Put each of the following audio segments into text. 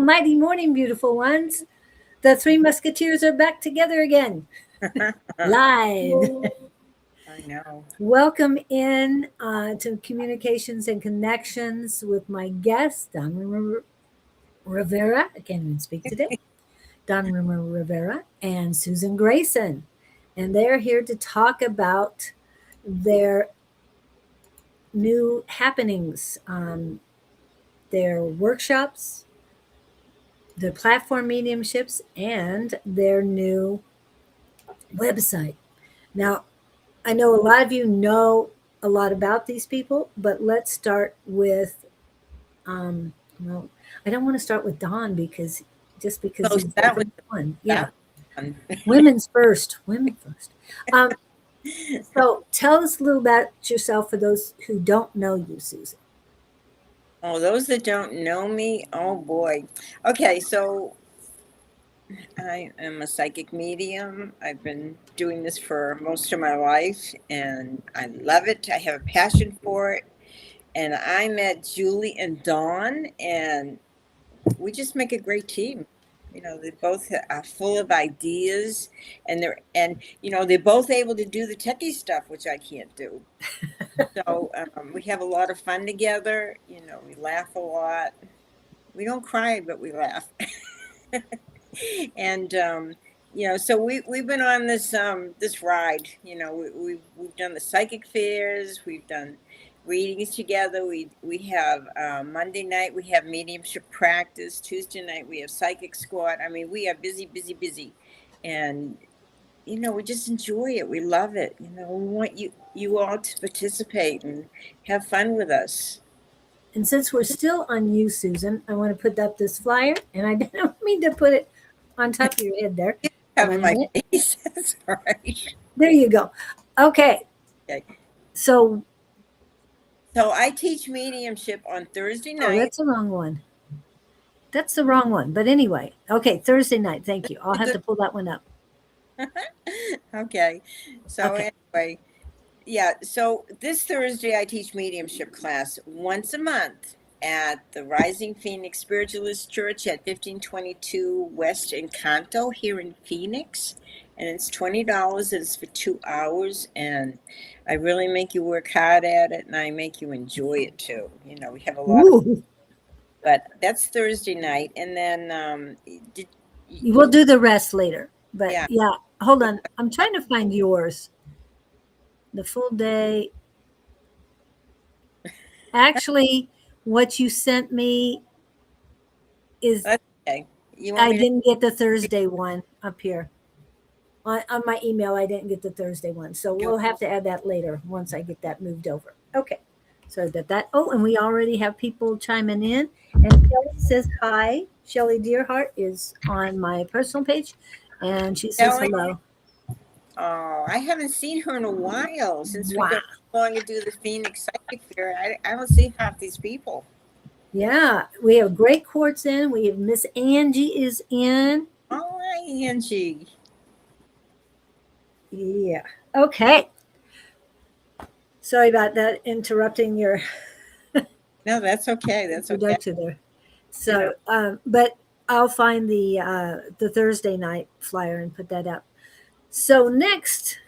mighty morning, beautiful ones. The Three Musketeers are back together again, live. I know. Welcome in to Communications and Connections with my guest, Don Rivera. I can't even speak today. Don Rivera and Susan Grayson. And they're here to talk about their new happenings, their workshops, their platform mediumships, and their new website. Now, I know a lot of you know a lot about these people, but let's start with, well, I don't want to start with Don because So he's that was one. Yeah, fun. women's first, women first. So tell us a little about yourself for those who don't know you, Susan. Oh, those that don't know me, oh boy. Okay, so I am a psychic medium. I've been doing this for most of my life and I love it. I have a passion for it. And I met Julie and Dawn, and we just make a great team. They both are full of ideas, and they're both able to do the techie stuff, which I can't do. So we have a lot of fun together. We laugh a lot. We don't cry, but we laugh. And so we've been on this ride. We've done the psychic fairs. We've done readings together. We have Monday night we have mediumship practice. Tuesday night we have psychic squad. I mean, we are busy, and we just enjoy it. We love it. We want you all to participate and have fun with us. And since we're still on you, Susan, I want to put up this flyer, and I don't mean to put it on top of your head there. Having my face. That's all right. There you go. Okay. So I teach mediumship on Thursday night. Oh, that's the wrong one. That's the wrong one. But anyway, okay, Thursday night. Thank you. I'll have to pull that one up. Okay. So anyway, yeah. So this Thursday I teach mediumship class once a month at the Rising Phoenix Spiritualist Church at 1522 West Encanto here in Phoenix. And it's $20. It's for 2 hours. And I really make you work hard at it. And I make you enjoy it too. We have a lot of, but that's Thursday night. And then we'll do the rest later. But yeah, hold on. I'm trying to find yours. The full day. Actually, what you sent me is okay. I didn't get the Thursday one up here. On my email, I didn't get the Thursday one. So we'll have to add that later once I get that moved over. Okay. So that. Oh, and we already have people chiming in. And Shelly says hi. Shelly Dearheart is on my personal page. And she says hello. Oh, I haven't seen her in a while since we got along to do the Phoenix Psychic Fair. I don't see half these people. Yeah, we have Great Quartz in. We have Miss Angie is in. Oh, hi, Angie. Yeah. Okay. Sorry about that, interrupting your. No, that's okay. That's okay. There. So, but I'll find the Thursday night flyer and put that up. So next,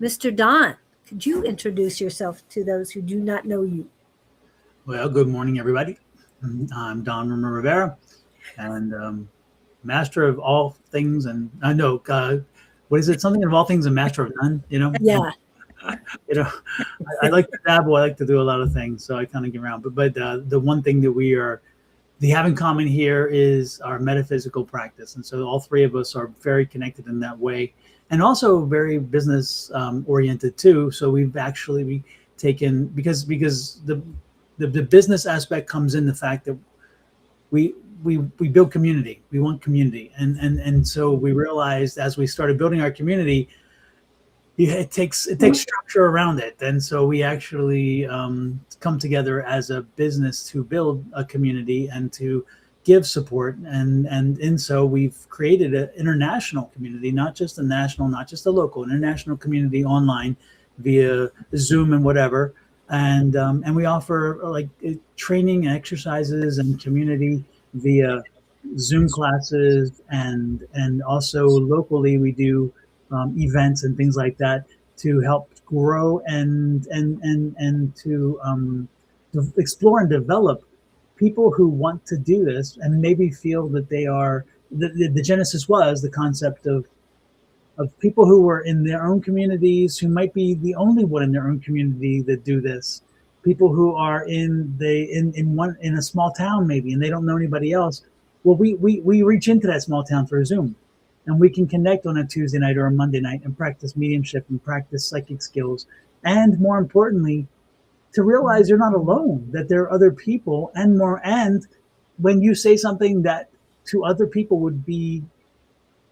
Mr. Don, could you introduce yourself to those who do not know you? Well, good morning, everybody. I'm Don Rivera, and master of all things, and I know, what is it? Something of all things and master of none, Yeah. I like to dabble. I like to do a lot of things, so I kind of get around. But the one thing that we have in common here is our metaphysical practice, and so all three of us are very connected in that way, and also very business oriented too. So we've actually taken because the business aspect comes in the fact that we build community. We want community, and so we realized as we started building our community, it takes structure around it, and so we actually come together as a business to build a community and to give support, and so we've created an international community, not just a national, not just a local, an international community online via Zoom and whatever. And we offer like training and exercises and community via Zoom classes, and also locally we do events and things like that to help grow and to explore and develop people who want to do this and maybe feel that they are the genesis was the concept of people who were in their own communities, who might be the only one in their own community that do this. People who are in a small town maybe, and they don't know anybody else. Well, we reach into that small town through Zoom, and we can connect on a Tuesday night or a Monday night and practice mediumship and practice psychic skills, and more importantly, to realize you're not alone. That there are other people, and more. And when you say something that to other people would be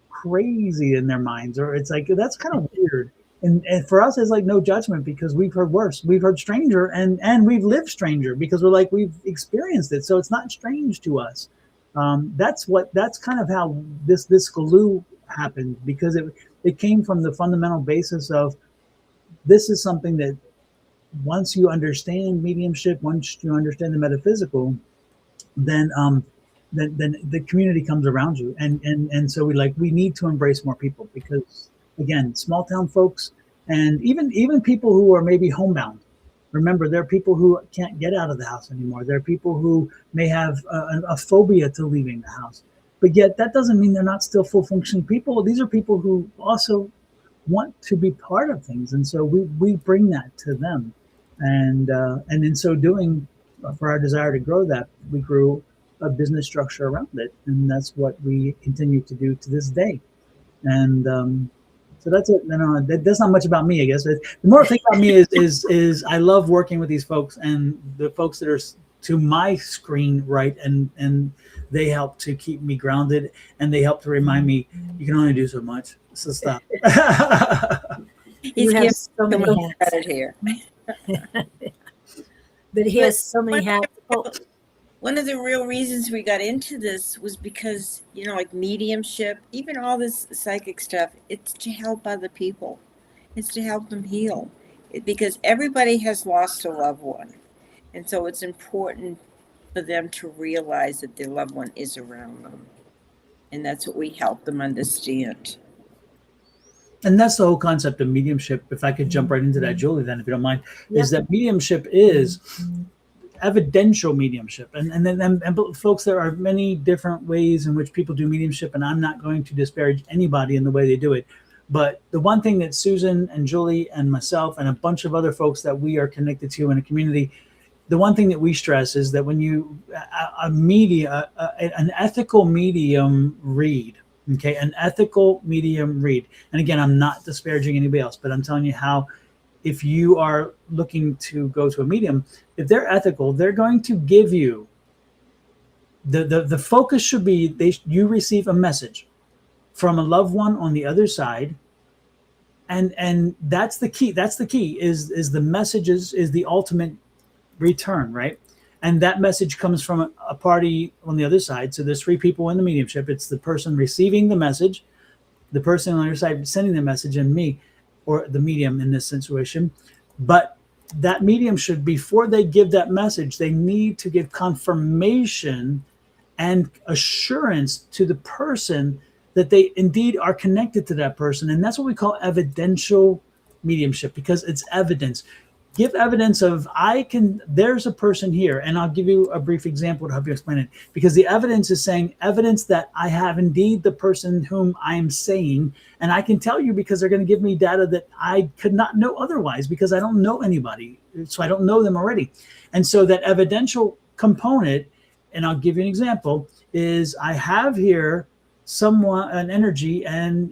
crazy in their minds, or it's like that's kind of weird, and for us it's like no judgment, because we've heard worse, we've heard stranger, and we've lived stranger, because we're like we've experienced it, so it's not strange to us. That's kind of how this glue happened, because it came from the fundamental basis of this is something that once you understand mediumship, once you understand the metaphysical, then the community comes around you, and so we need to embrace more people, because again, small town folks, and even people who are maybe homebound. Remember, there are people who can't get out of the house anymore. There are people who may have a phobia to leaving the house, but yet that doesn't mean they're not still full functioning people. These are people who also want to be part of things, and so we bring that to them, and in so doing, for our desire to grow that, we grew a business structure around it, and that's what we continue to do to this day. And so that's it. That's not much about me, I guess. The more thing about me is I love working with these folks, and the folks that are to my screen right, and they help to keep me grounded, and they help to remind me you can only do so much, so stop. He's have giving so many someone hats. credit here. But he has so many hats. Oh, One of the real reasons we got into this was because, like mediumship, even all this psychic stuff, it's to help other people. It's to help them heal. Because everybody has lost a loved one. And so it's important for them to realize that their loved one is around them. And that's what we help them understand. And that's the whole concept of mediumship. If I could jump right into that, Julie, then, if you don't mind, is that mediumship is evidential mediumship, and folks, there are many different ways in which people do mediumship, and I'm not going to disparage anybody in the way they do it. But the one thing that Susan and Julie and myself and a bunch of other folks that we are connected to in a community, the one thing that we stress is that when you an ethical medium read, okay, an ethical medium read, and again, I'm not disparaging anybody else, but I'm telling you how, if you are looking to go to a medium, if they're ethical, they're going to give you the focus should be you receive a message from a loved one on the other side, and that's the key. That's the key. Is the message is the ultimate return, right? And that message comes from a party on the other side. So there's three people in the mediumship. It's the person receiving the message, the person on the other side sending the message, and me, or the medium in this situation. But that medium should, before they give that message, they need to give confirmation and assurance to the person that they indeed are connected to that person. And that's what we call evidential mediumship, because it's evidence. Give evidence of, there's a person here, and I'll give you a brief example to help you explain it, because the evidence is saying evidence that I have indeed the person whom I'm saying, and I can tell you because they're going to give me data that I could not know otherwise, because I don't know anybody, so I don't know them already. And so that evidential component, and I'll give you an example, is I have here someone, an energy, and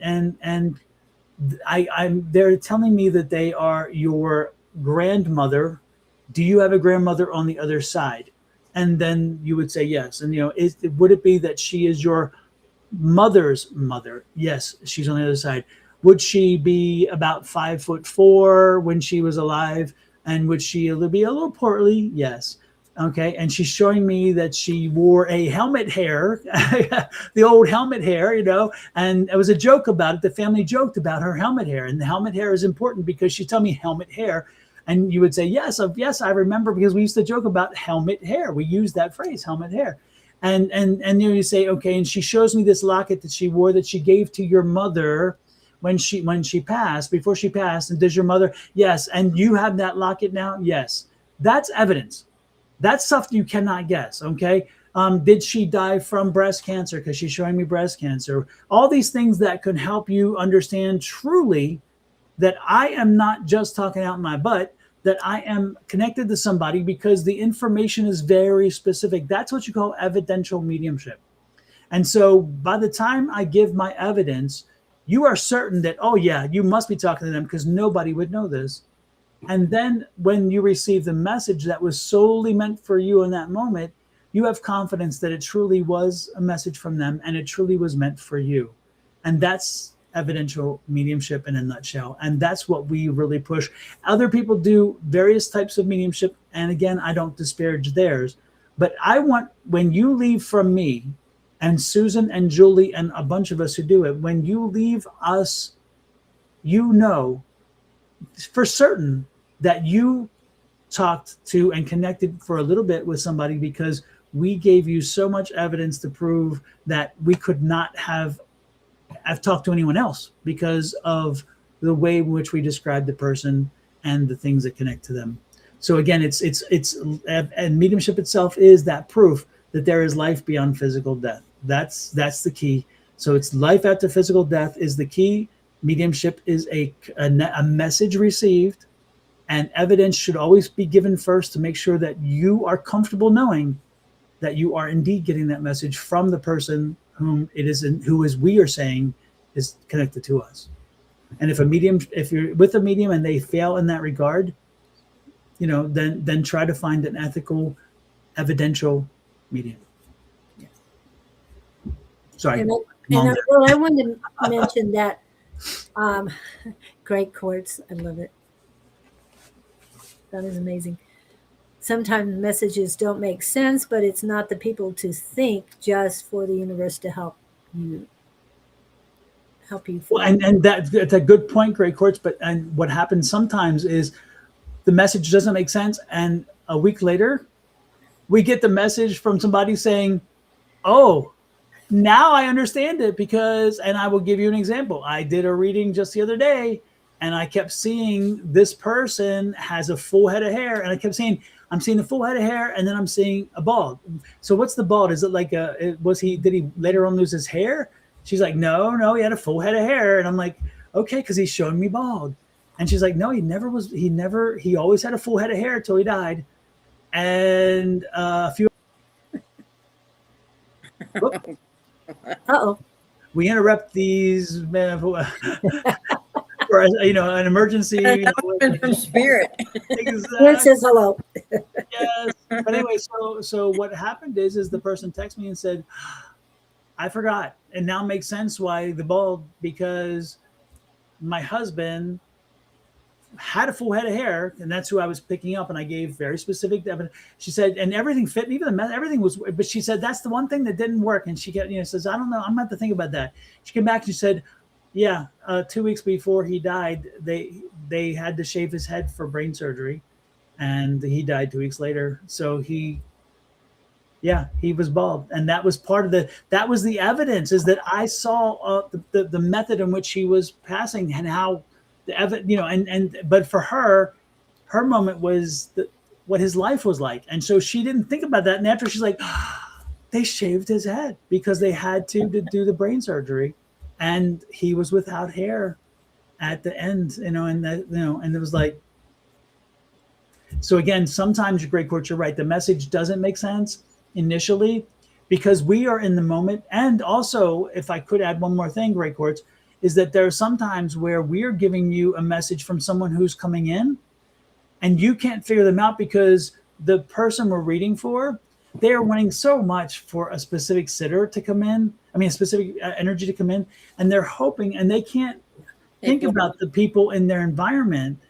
they're telling me that they are your grandmother. Do you have a grandmother on the other side? And then you would say yes. And would it be that she is your mother's mother? Yes, she's on the other side. Would she be about 5'4" when she was alive? And would she be a little portly? Yes. Okay. And she's showing me that she wore a helmet hair, the old helmet hair, and it was a joke about it. The family joked about her helmet hair, and the helmet hair is important because she's telling me helmet hair. And you would say, yes, I remember, because we used to joke about helmet hair. We used that phrase, helmet hair. And you say, okay, and she shows me this locket that she wore that she gave to your mother when she passed, before she passed. And does your mother? Yes. And you have that locket now? Yes. That's evidence. That's stuff you cannot guess. Okay. Did she die from breast cancer? Because she's showing me breast cancer. All these things that could help you understand truly that I am not just talking out my butt, that I am connected to somebody, because the information is very specific. That's what you call evidential mediumship. And so by the time I give my evidence, you are certain that, oh yeah, you must be talking to them, because nobody would know this. And then when you receive the message that was solely meant for you in that moment, you have confidence that it truly was a message from them and it truly was meant for you. And that's evidential mediumship in a nutshell. And that's what we really push. Other people do various types of mediumship. And again, I don't disparage theirs, but I want, when you leave from me and Susan and Julie and a bunch of us who do it, when you leave us, you know for certain that you talked to and connected for a little bit with somebody, because we gave you so much evidence to prove that we could not have talked to anyone else, because of the way in which we describe the person and the things that connect to them. So again, and mediumship itself is that proof that there is life beyond physical death. That's the key. So it's life after physical death is the key. Mediumship is a message received, and evidence should always be given first to make sure that you are comfortable knowing that you are indeed getting that message from the person whom it is, who is, we are saying is connected to us. And if you're with a medium and they fail in that regard, then try to find an ethical, evidential medium. Yes. Sorry. I wanted to mention that great quotes. I love it. That is amazing. Sometimes messages don't make sense, but it's not the people to think, just for the universe to help you. Well, and that's a good point, great quotes. And what happens sometimes is the message doesn't make sense, and a week later, we get the message from somebody saying, "Oh, now I understand it," because, and I will give you an example. I did a reading just the other day, and I kept seeing this person has a full head of hair, and I kept saying, I'm seeing the full head of hair, and then I'm seeing a bald. So what's the bald? Is it like did he later on lose his hair? She's like, no, he had a full head of hair. And I'm like, okay, because he's showing me bald. And she's like, no, he always had a full head of hair until he died. And a few. Uh-oh. We interrupt these, for an emergency. From spirit. Exactly. Says hello. Yes. But anyway, so what happened is the person texted me and said, I forgot. And now it makes sense why the bald, because my husband had a full head of hair, and that's who I was picking up, and I gave very specific evidence. She said, and everything fit, even everything was, but she said that's the one thing that didn't work. And she kept, says, I don't know, I'm gonna have to think about that. She came back and she said, yeah, 2 weeks before he died, they had to shave his head for brain surgery, and he died 2 weeks later. So he was bald, and that was part of that was the evidence, is that I saw the method in which he was passing, and how but for her moment was what his life was like, and so she didn't think about that. And after, she's like, they shaved his head because they had to do the brain surgery, and he was without hair at the end, and it was like. So again, sometimes, great coach, you're right. The message doesn't make sense initially, because we are in the moment. And also, if I could add one more thing, great courts, is that there are some times where we are giving you a message from someone who's coming in, and you can't figure them out, because the person we're reading for, they are wanting so much for a specific sitter to come in. I mean, a specific energy to come in, and they're hoping, and they can't think about the people in their environment.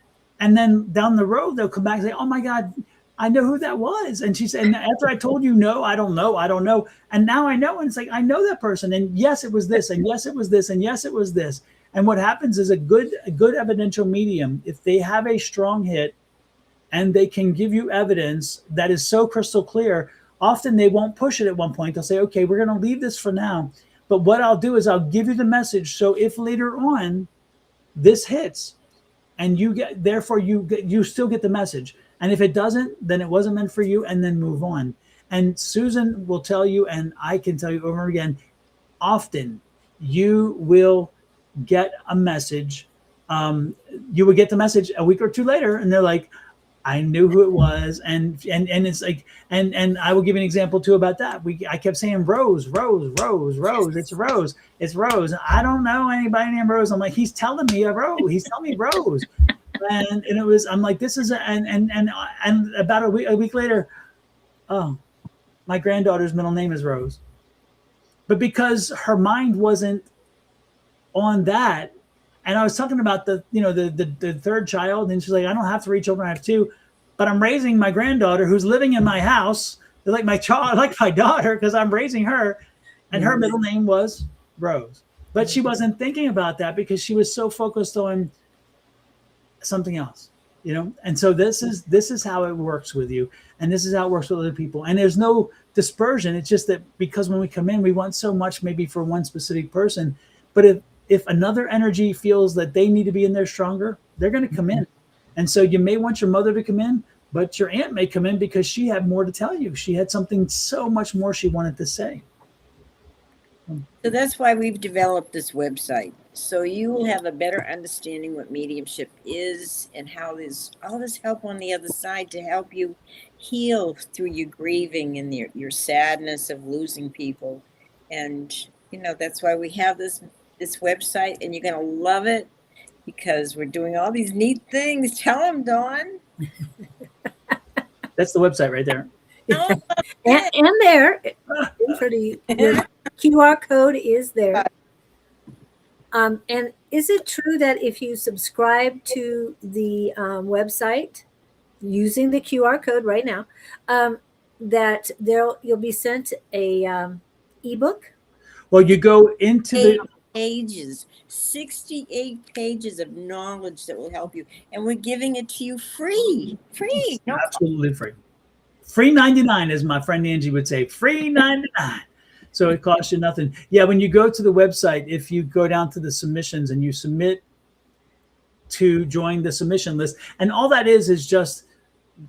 And then down the road, they'll come back and say, oh my God, I know who that was. And she said, and after I told you, no, I don't know. And now I know. And it's like, I know that person. And yes, it was this. And yes, it was this. And yes, it was this. And what happens is a good evidential medium, if they have a strong hit and they can give you evidence that is so crystal clear, Often they won't push it at one point. They'll say, okay, we're going to leave this for now. But what I'll do is I'll give you the message. So if later on this hits and you get, therefore you still get the message. And if it doesn't, then it wasn't meant for you, and then move on. And Susan will tell you, and I can tell you over and over again, often you will get a message. You will get the message a week or two later, and they're like, I knew who it was, and it's like, and I will give you an example too about that. I kept saying Rose, Rose, Rose, Rose. It's Rose, it's Rose. I don't know anybody named Rose. I'm like, he's telling me a Rose. He's telling me Rose, and it was. I'm like, this is and about a week later, oh, my granddaughter's middle name is Rose, but because her mind wasn't on that. And I was talking about the third child, and she's like, I don't have 3 children, I have 2, but I'm raising my granddaughter who's living in my house. They're like my child, like my daughter, because I'm raising her, and her middle name was Rose. But she wasn't thinking about that because she was so focused on something else, And so this is how it works with you, and this is how it works with other people. And there's no dispersion. It's just that because when we come in, we want so much maybe for one specific person, but if another energy feels that they need to be in there stronger, they're going to come in. And so you may want your mother to come in, but your aunt may come in because she had more to tell you. She had something so much more she wanted to say. So that's why we've developed this website. So you will have a better understanding what mediumship is and how there's all this help on the other side to help you heal through your grieving and your sadness of losing people. And, that's why we have this website, and you're going to love it because we're doing all these neat things. Tell them, Dawn. That's the website right there. and there, the QR code is there. And is it true that if you subscribe to the website using the QR code right now, that you'll be sent a ebook? Well, you go into the pages, 68 pages of knowledge that will help you, and we're giving it to you free. No, absolutely free. Free 99, as my friend Angie would say, free 99. So it costs you nothing. Yeah, when you go to the website, if you go down to the submissions and you submit to join the submission list, and all that is just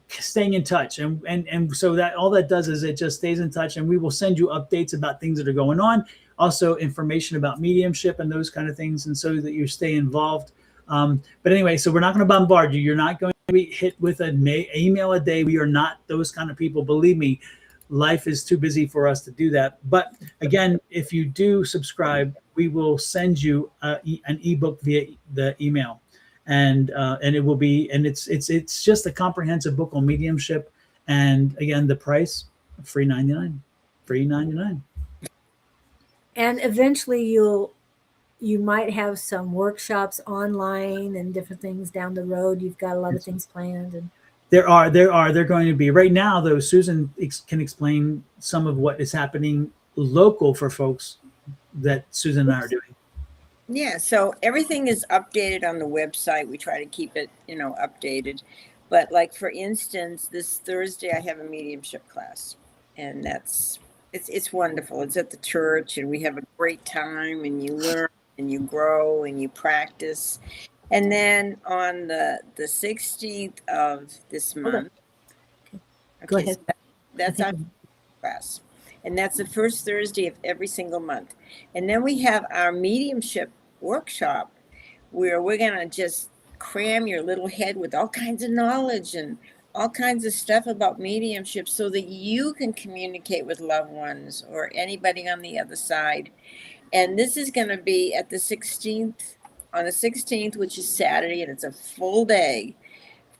staying in touch, and so that all that does is it just stays in touch, and we will send you updates about things that are going on, also information about mediumship and those kind of things, and so that you stay involved. But anyway, so we're not going to bombard you. You're not going to be hit with an email a day. We are not those kind of people. Believe me, life is too busy for us to do that. But again, if you do subscribe, we will send you an ebook via the email, and it will be, and it's just a comprehensive book on mediumship. And again, the price free 99. And eventually you might have some workshops online and different things down the road. You've got a lot of things planned. And they're going to be. Right now, though, Susan can explain some of what is happening local for folks that Susan and I are doing. Yeah, so everything is updated on the website. We try to keep it, updated. But like, for instance, this Thursday I have a mediumship class, and it's wonderful. It's at the church, and we have a great time, and you learn and you grow and you practice. And then on the 16th of this month, go ahead. So that's our class. And that's the first Thursday of every single month. And then we have our mediumship workshop, where we're going to just cram your little head with all kinds of knowledge and all kinds of stuff about mediumship so that you can communicate with loved ones or anybody on the other side. And this is going to be at the 16th, on the 16th, which is Saturday, and it's a full day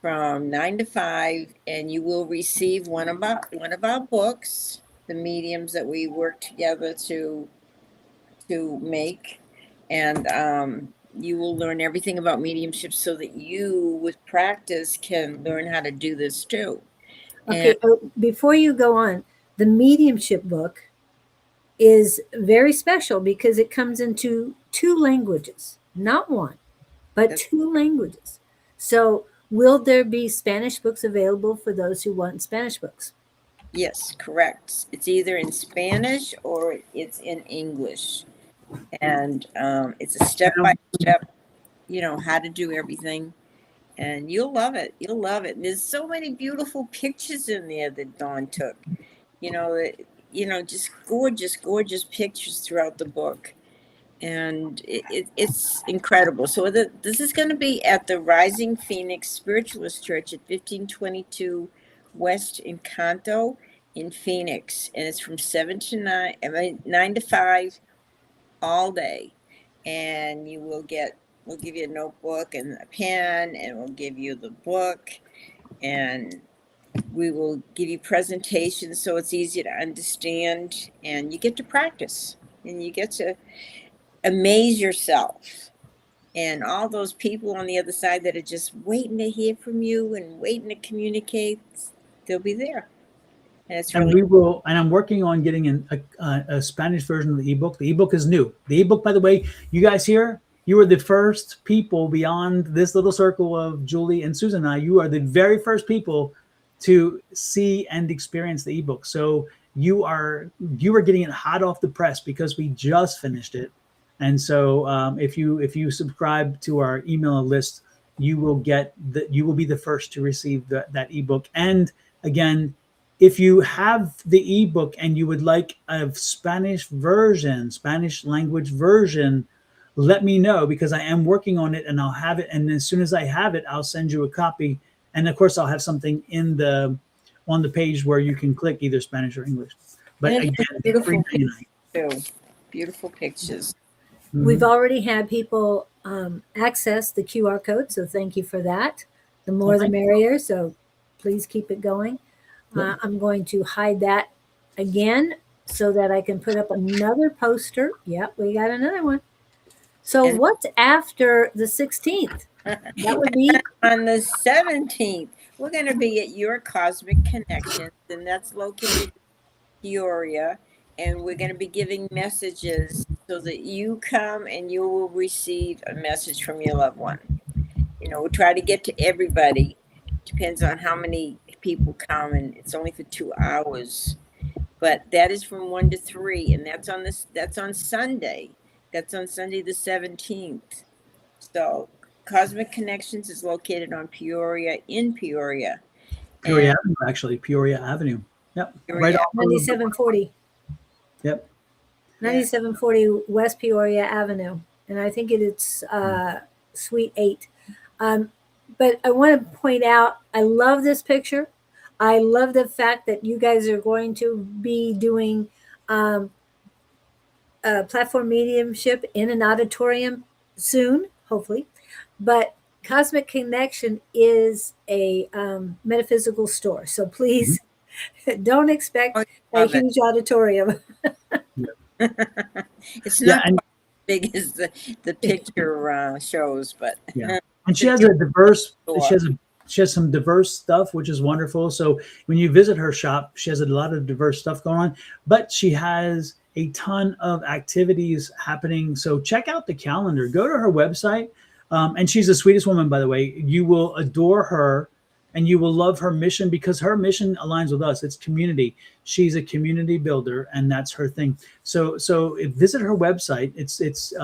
from 9 to 5, and you will receive one of our books, the mediums that we work together to make, and you will learn everything about mediumship so that you, with practice, can learn how to do this too. Okay, before you go on, the mediumship book is very special because it comes into 2 languages, not one, but 2 languages. So will there be Spanish books available for those who want Spanish books? Yes, correct. It's either in Spanish or it's in English. And it's a step by step, how to do everything. And you'll love it. You'll love it. And there's so many beautiful pictures in there that Dawn took. Just gorgeous, gorgeous pictures throughout the book. And it's incredible. So this is going to be at the Rising Phoenix Spiritualist Church at 1522 West Encanto in Phoenix. And it's from 7 to 9, 9 to 5 all day. And we'll give you a notebook and a pen, and we'll give you the book, and we will give you presentations so it's easy to understand, and you get to practice, and you get to amaze yourself. And all those people on the other side that are just waiting to hear from you and waiting to communicate, they'll be there. And it's really and I'm working on getting a Spanish version of the ebook. The ebook is new. The ebook, by the way, you guys here, you are the first people beyond this little circle of Julie and Susan and I. You are the very first people to see and experience the ebook. So you are getting it hot off the press because we just finished it. And so if you subscribe to our email list, you will be the first to receive that ebook. And again, if you have the ebook and you would like a Spanish language version, let me know, because I am working on it and I'll have it. And as soon as I have it, I'll send you a copy. And of course, I'll have something on the page where you can click either Spanish or English. But and again, beautiful pictures too. Beautiful pictures. Mm-hmm. We've already had people access the QR code, so thank you for that. The more the merrier, so please keep it going. I'm going to hide that again so that I can put up another poster. Yep, we got another one. So what's after the 16th? That would be on the 17th. We're going to be at Your Cosmic Connections, and that's located in Peoria. And we're going to be giving messages so that you come and you will receive a message from your loved one. We'll try to get to everybody. Depends on how many people come, and it's only for 2 hours. But that is from 1 to 3, and that's on Sunday. That's on Sunday the 17th. So Cosmic Connections is located on Peoria, in Peoria. Peoria Avenue, actually. Peoria Avenue. Yep. Peoria. Right off 9740. Yep. 9740 West Peoria Avenue. And I think it's Suite 8. But I want to point out, I love this picture. I love the fact that you guys are going to be doing platform mediumship in an auditorium soon, hopefully. But Cosmic Connection is a metaphysical store. So please don't expect a huge auditorium. It's not as big as the picture shows, but and she has she has some diverse stuff, which is wonderful. So when you visit her shop, she has a lot of diverse stuff going on, but she has a ton of activities happening. So check out the calendar, go to her website. And she's the sweetest woman, by the way. You will adore her and you will love her mission, because her mission aligns with us. It's community. She's a community builder, and that's her thing. So visit her website. It's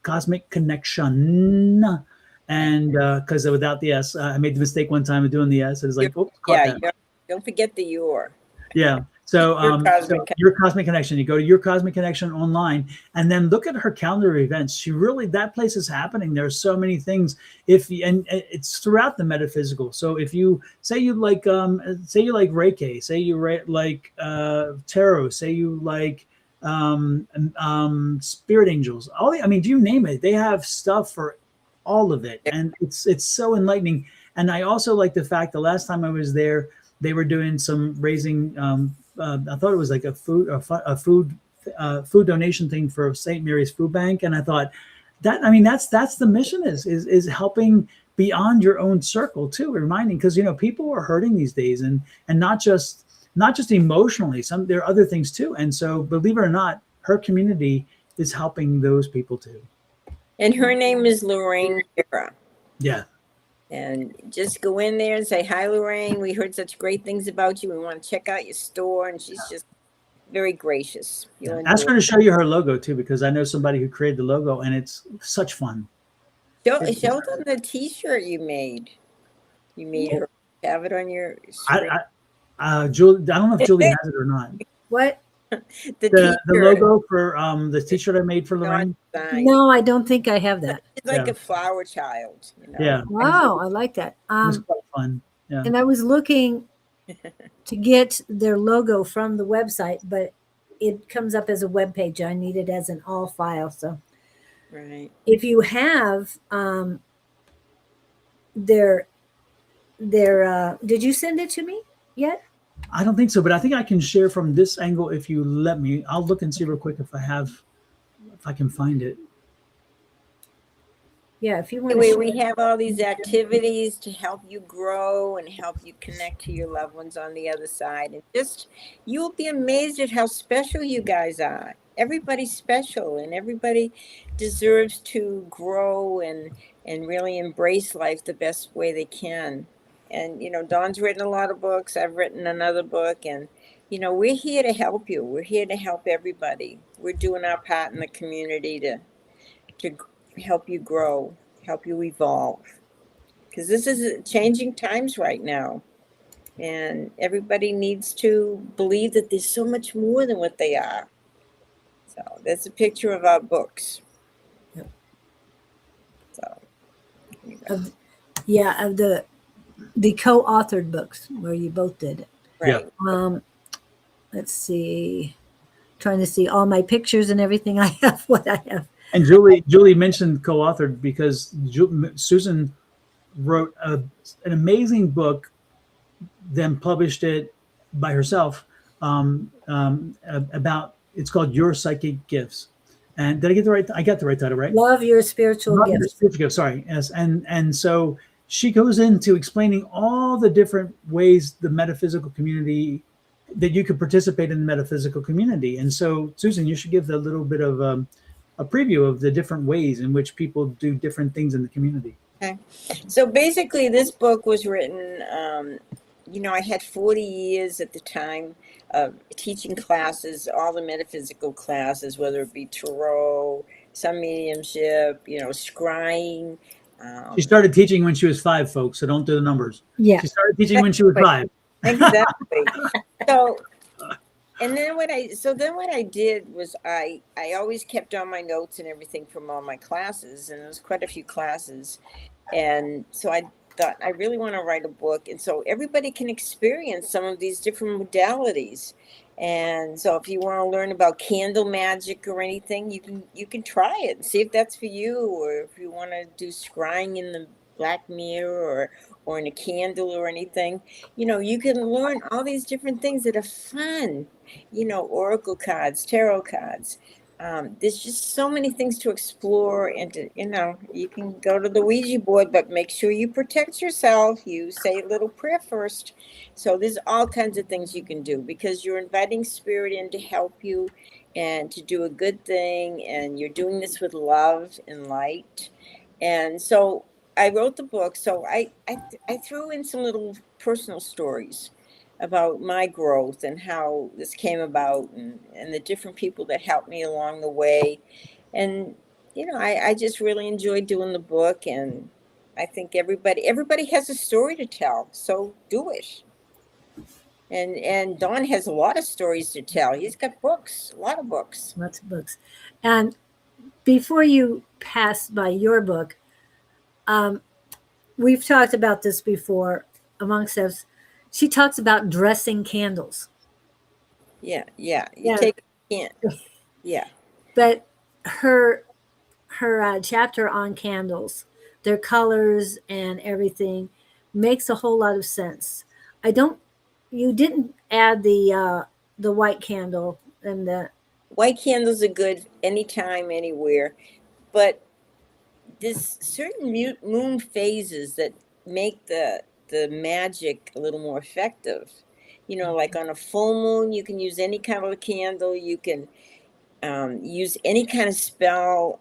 Cosmic Connection. And because without the S, I made the mistake one time of doing the S. It was like, oops, don't forget the your. Yeah. So, Your Cosmic Connection, you go to Your Cosmic Connection online and then look at her calendar of events. that place is happening. There are so many things. And it's throughout the metaphysical. So if you say you like Reiki, say you like tarot, say you like spirit angels, do you name it? They have stuff for all of it. And it's so enlightening. And I also like the fact the last time I was there, they were doing some raising, I thought it was like a food donation thing for St. Mary's Food Bank, and I thought that's the mission is helping beyond your own circle too, reminding, because people are hurting these days, and not just emotionally. There are other things too, and so believe it or not, her community is helping those people too. And her name is Lorraine Vera. Yeah. And just go in there and say, "Hi, Lorraine. We heard such great things about you. We want to check out your store." And she's just very gracious. You'll Ask enjoy her it. to show you her logo too, because I know somebody who created the logo, and it's such fun. Show them the T-shirt you made. You made her have it on your screen. Julie, I don't know if Julie has it or not. What? The The T-shirt. logo for the T-shirt I made for Lorraine. No, I don't think I have that. It's like Yeah. a flower child, you know. Yeah, Wow, I like that. it was quite fun. Yeah, And I was looking to get their logo from the website, but it comes up as a web page. I need it as an all file. So Right. if you have their did you send it to me yet? I don't think so, but I think I can share from this angle if you let me. I'll look and see real quick if I can find it. Yeah, if you want Anyway, to. we have all these activities to help you grow and help you connect to your loved ones on the other side. And just, you'll be amazed at how special you guys are. Everybody's special, and everybody deserves to grow and really embrace life the best way they can. And, you know, Dawn's written a lot of books. I've written another book. And, you know, we're here to help you. We're here to help everybody. We're doing our part in the community to help you grow, help you evolve. Because this is changing times right now. And everybody needs to believe that there's so much more than what they are. So that's a picture of our books. Yep. So, Yeah, of the co-authored books where you both did it. right. Let's see. Trying to see all my pictures and everything I have, what I have. And Julie mentioned co-authored because Susan wrote an amazing book, then published it by herself about. It's called Your Psychic Gifts. And did I get the right? I got the right title, right? Love your spiritual Love Your gifts. Spiritual Gifts. Sorry, yes. And so she goes into explaining all the different ways the metaphysical community that you could participate in the metaphysical community. And so, Susan, you should give a little bit of a preview of the different ways in which people do different things in the community. Okay. So basically, this book was written, you know, I had 40 years at the time of teaching classes, all the metaphysical classes, whether it be tarot, some mediumship, you know, scrying. She started teaching when she was 5, folks, so don't do the numbers. Yeah. She started teaching when she was 5. Exactly. So, and then what I did was I always kept on my notes and everything from all my classes, and there was quite a few classes. And so I thought I really want to write a book, and so everybody can experience some of these different modalities. And so if you want to learn about candle magic or anything, you can try it and see if that's for you, or if you want to do scrying in the black mirror or in a candle or anything. You know, you can learn all these different things that are fun. You know, oracle cards, tarot cards. There's just so many things to explore, and to, you know, you can go to the Ouija board, but make sure you protect yourself. You say a little prayer first. So there's all kinds of things you can do because you're inviting spirit in to help you and to do a good thing, and you're doing this with love and light. And so I wrote the book. So I threw in some little personal stories about my growth and how this came about, and the different people that helped me along the way. And, you know, I just really enjoyed doing the book, and I think everybody has a story to tell. So do it. And Don has a lot of stories to tell. He's got books, a lot of books. Lots of books. And before you pass by your book, we've talked about this before amongst us. She talks about dressing candles. Yeah. You Yeah. take can't. Yeah. But her chapter on candles, their colors and everything, makes a whole lot of sense. You didn't add the white candle and the White candles are good anytime, anywhere, but there's certain moon phases that make the magic a little more effective. You know, like on a full moon, you can use any kind of a candle. You can use any kind of spell,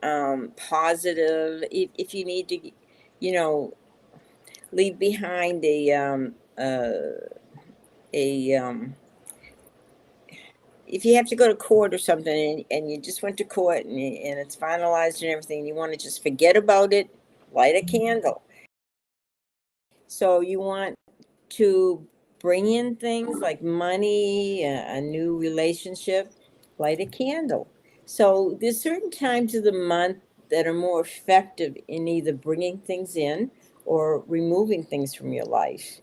positive. If you need to, you know, leave behind if you have to go to court or something and you just went to court and it's finalized and everything, you want to just forget about it, light a candle. So you want to bring in things like money, a new relationship, light a candle. So there's certain times of the month that are more effective in either bringing things in or removing things from your life.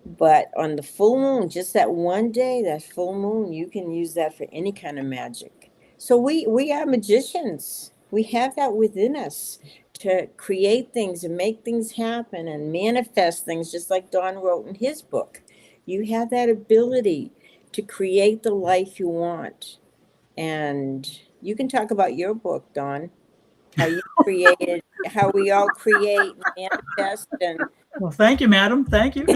But on the full moon, just that one day, that full moon, you can use that for any kind of magic. So we are magicians. We have that within us to create things and make things happen and manifest things, just like Don wrote in his book. You have that ability to create the life you want. And you can talk about your book, Don, how you created, how we all create, manifest, and Well, thank you, madam. Thank you.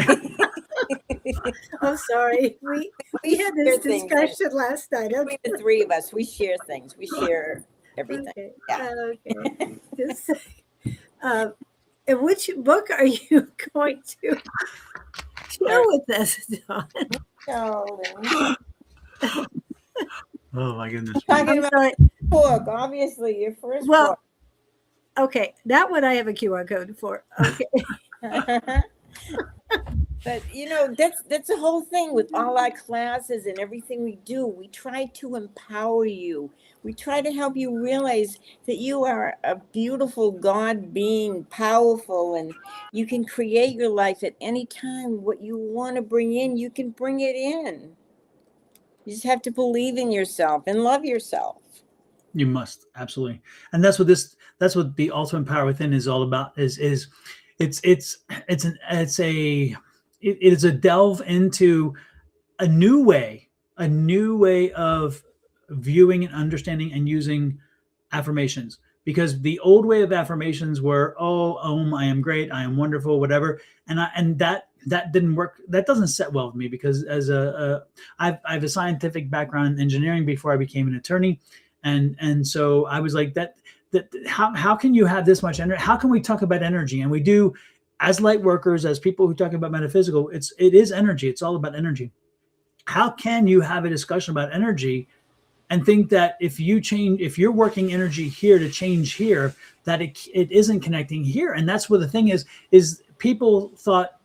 I'm sorry. We had this share things. discussion last night. Between the three of us, we share things. We share everything. Okay. Yeah. Okay. Just, and which book are you going to share with us, Dawn? So, Oh my goodness. talking I'm about sorry. book, obviously your first Well, okay, that one I have a QR code for. Okay. book. But that's the whole thing with all our classes and everything we do. We try to empower you. We try to help you realize that you are a beautiful God being, powerful, and you can create your life at any time. What you want to bring in, you can bring it in. You just have to believe in yourself and love yourself. You must, absolutely. And that's what the ultimate power within is all about, is it is a delve into a new way of viewing and understanding and using affirmations. Because the old way of affirmations were, I am great, I am wonderful, whatever. And that didn't work. That doesn't set well with me, because as I have a scientific background in engineering before I became an attorney. And so I was like, that how can you have this much energy? How can we talk about energy? And we do, as light workers, as people who talk about metaphysical, it is energy. It's all about energy. How can you have a discussion about energy and think that if you're working energy here to change here, that it isn't connecting here? And that's where the thing is people thought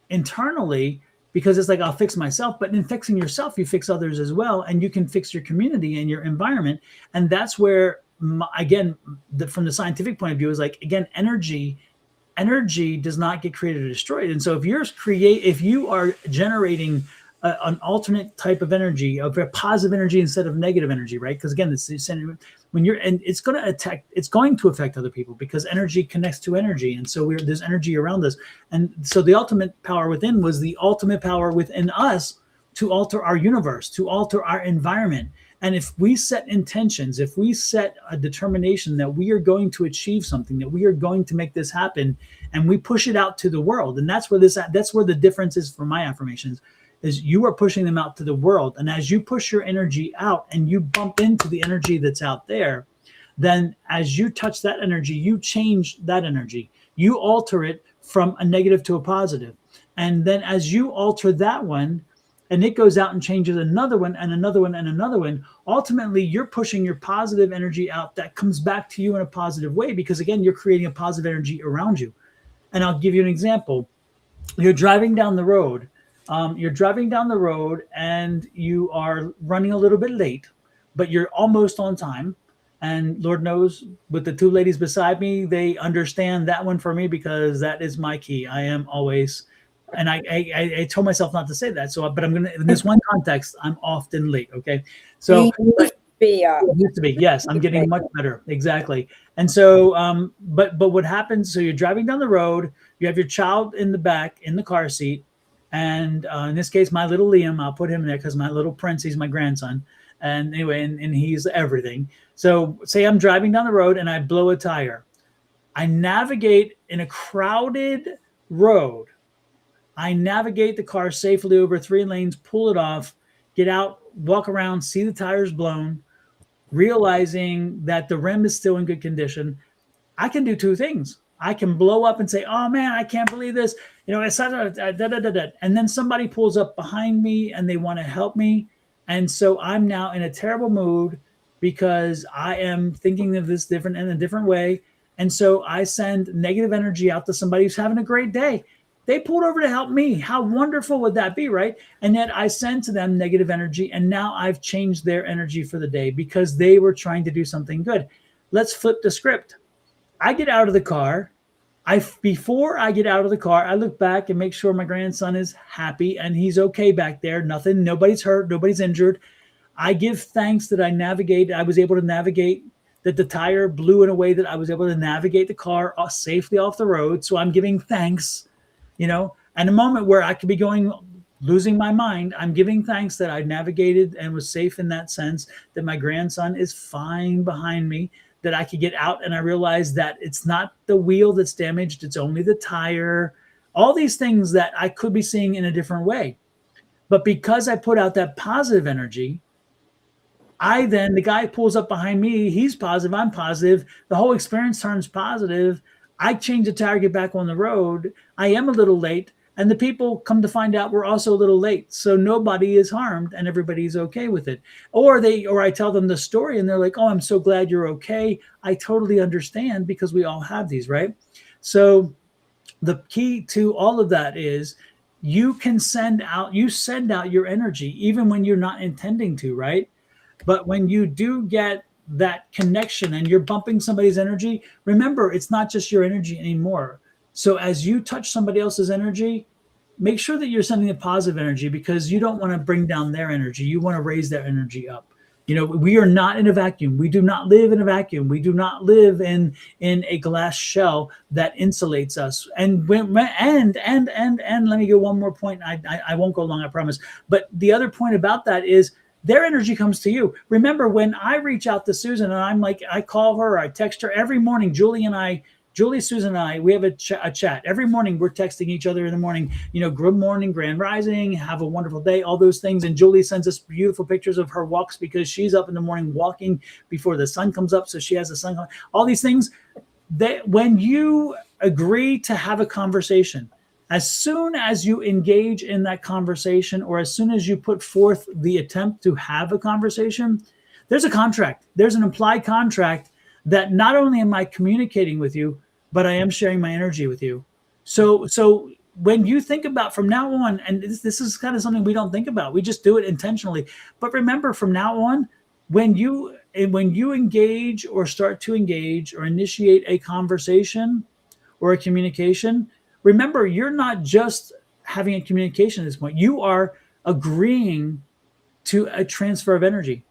internally, because it's like, I'll fix myself, but in fixing yourself, you fix others as well, and you can fix your community and your environment. And that's where, again, from the scientific point of view, is like, again, energy does not get created or destroyed. And so if you are generating an alternate type of energy, of a positive energy instead of negative energy, right? Because again, it's going to affect other people, because energy connects to energy. And so there's energy around us. And so the ultimate power within was the ultimate power within us to alter our universe, to alter our environment. And if we set intentions, if we set a determination that we are going to achieve something, that we are going to make this happen, and we push it out to the world, and that's where the difference is for my affirmations, is you are pushing them out to the world. And as you push your energy out and you bump into the energy that's out there, then as you touch that energy, you change that energy. You alter it from a negative to a positive. And then as you alter that one, and it goes out and changes another one and another one and another one, ultimately you're pushing your positive energy out that comes back to you in a positive way, because again, you're creating a positive energy around you. And I'll give you an example. You're driving down the road. And you are running a little bit late, but you're almost on time. And Lord knows, with the two ladies beside me, they understand that one for me, because that is my key. I am always, and I told myself not to say that. So, but I'm going to, in this one context, I'm often late. Okay. So used to be, yes, I'm getting much better. Exactly. And so, but what happens? So you're driving down the road, you have your child in the back, in the car seat. And in this case, my little Liam, I'll put him in there because my little prince, he's my grandson. And anyway, and he's everything. So say I'm driving down the road and I blow a tire. I navigate in a crowded road. I navigate the car safely over 3 lanes, pull it off, get out, walk around, see the tires blown, realizing that the rim is still in good condition. I can do 2 things. I can blow up and say, oh man, I can't believe this. And then somebody pulls up behind me and they want to help me. And so I'm now in a terrible mood because I am thinking of this different in a different way. And so I send negative energy out to somebody who's having a great day. They pulled over to help me. How wonderful would that be, right? And yet I send to them negative energy. And now I've changed their energy for the day because they were trying to do something good. Let's flip the script. I get out of the car. Before I get out of the car, I look back and make sure my grandson is happy and he's okay back there. Nobody's hurt, nobody's injured. I give thanks that I was able to navigate, that the tire blew in a way that I was able to navigate the car safely off the road. So I'm giving thanks, and a moment where I could be losing my mind, I'm giving thanks that I navigated and was safe in that sense, that my grandson is fine behind me, that I could get out. And I realized that it's not the wheel that's damaged, it's only the tire, all these things that I could be seeing in a different way. But because I put out that positive energy, the guy pulls up behind me, he's positive, I'm positive, the whole experience turns positive. I change the tire, get back on the road. I am a little late. And the people come to find out we're also a little late. So nobody is harmed and everybody's okay with it. Or I tell them the story and they're like, oh, I'm so glad you're okay. I totally understand because we all have these, right? So the key to all of that is you send out your energy even when you're not intending to, right? But when you do get that connection and you're bumping somebody's energy, remember, it's not just your energy anymore. So as you touch somebody else's energy, make sure that you're sending a positive energy because you don't want to bring down their energy. You want to raise their energy up. We are not in a vacuum. We do not live in a vacuum. We do not live in a glass shell that insulates us. And let me go one more point. I won't go long, I promise. But the other point about that is their energy comes to you. Remember, when I reach out to Susan and I'm like, I call her, or I text her every morning, Julie, Susan, and I, we have a chat. Every morning we're texting each other in the morning, good morning, grand rising, have a wonderful day, all those things. And Julie sends us beautiful pictures of her walks because she's up in the morning walking before the sun comes up. So she has the sun, all these things. When you agree to have a conversation, as soon as you engage in that conversation, or as soon as you put forth the attempt to have a conversation, there's a contract. There's an implied contract that not only am I communicating with you, but I am sharing my energy with you. So when you think about from now on, and this is kind of something we don't think about, we just do it intentionally. But remember, from now on, when you engage or start to engage or initiate a conversation or a communication, remember, you're not just having a communication at this point. You are agreeing to a transfer of energy,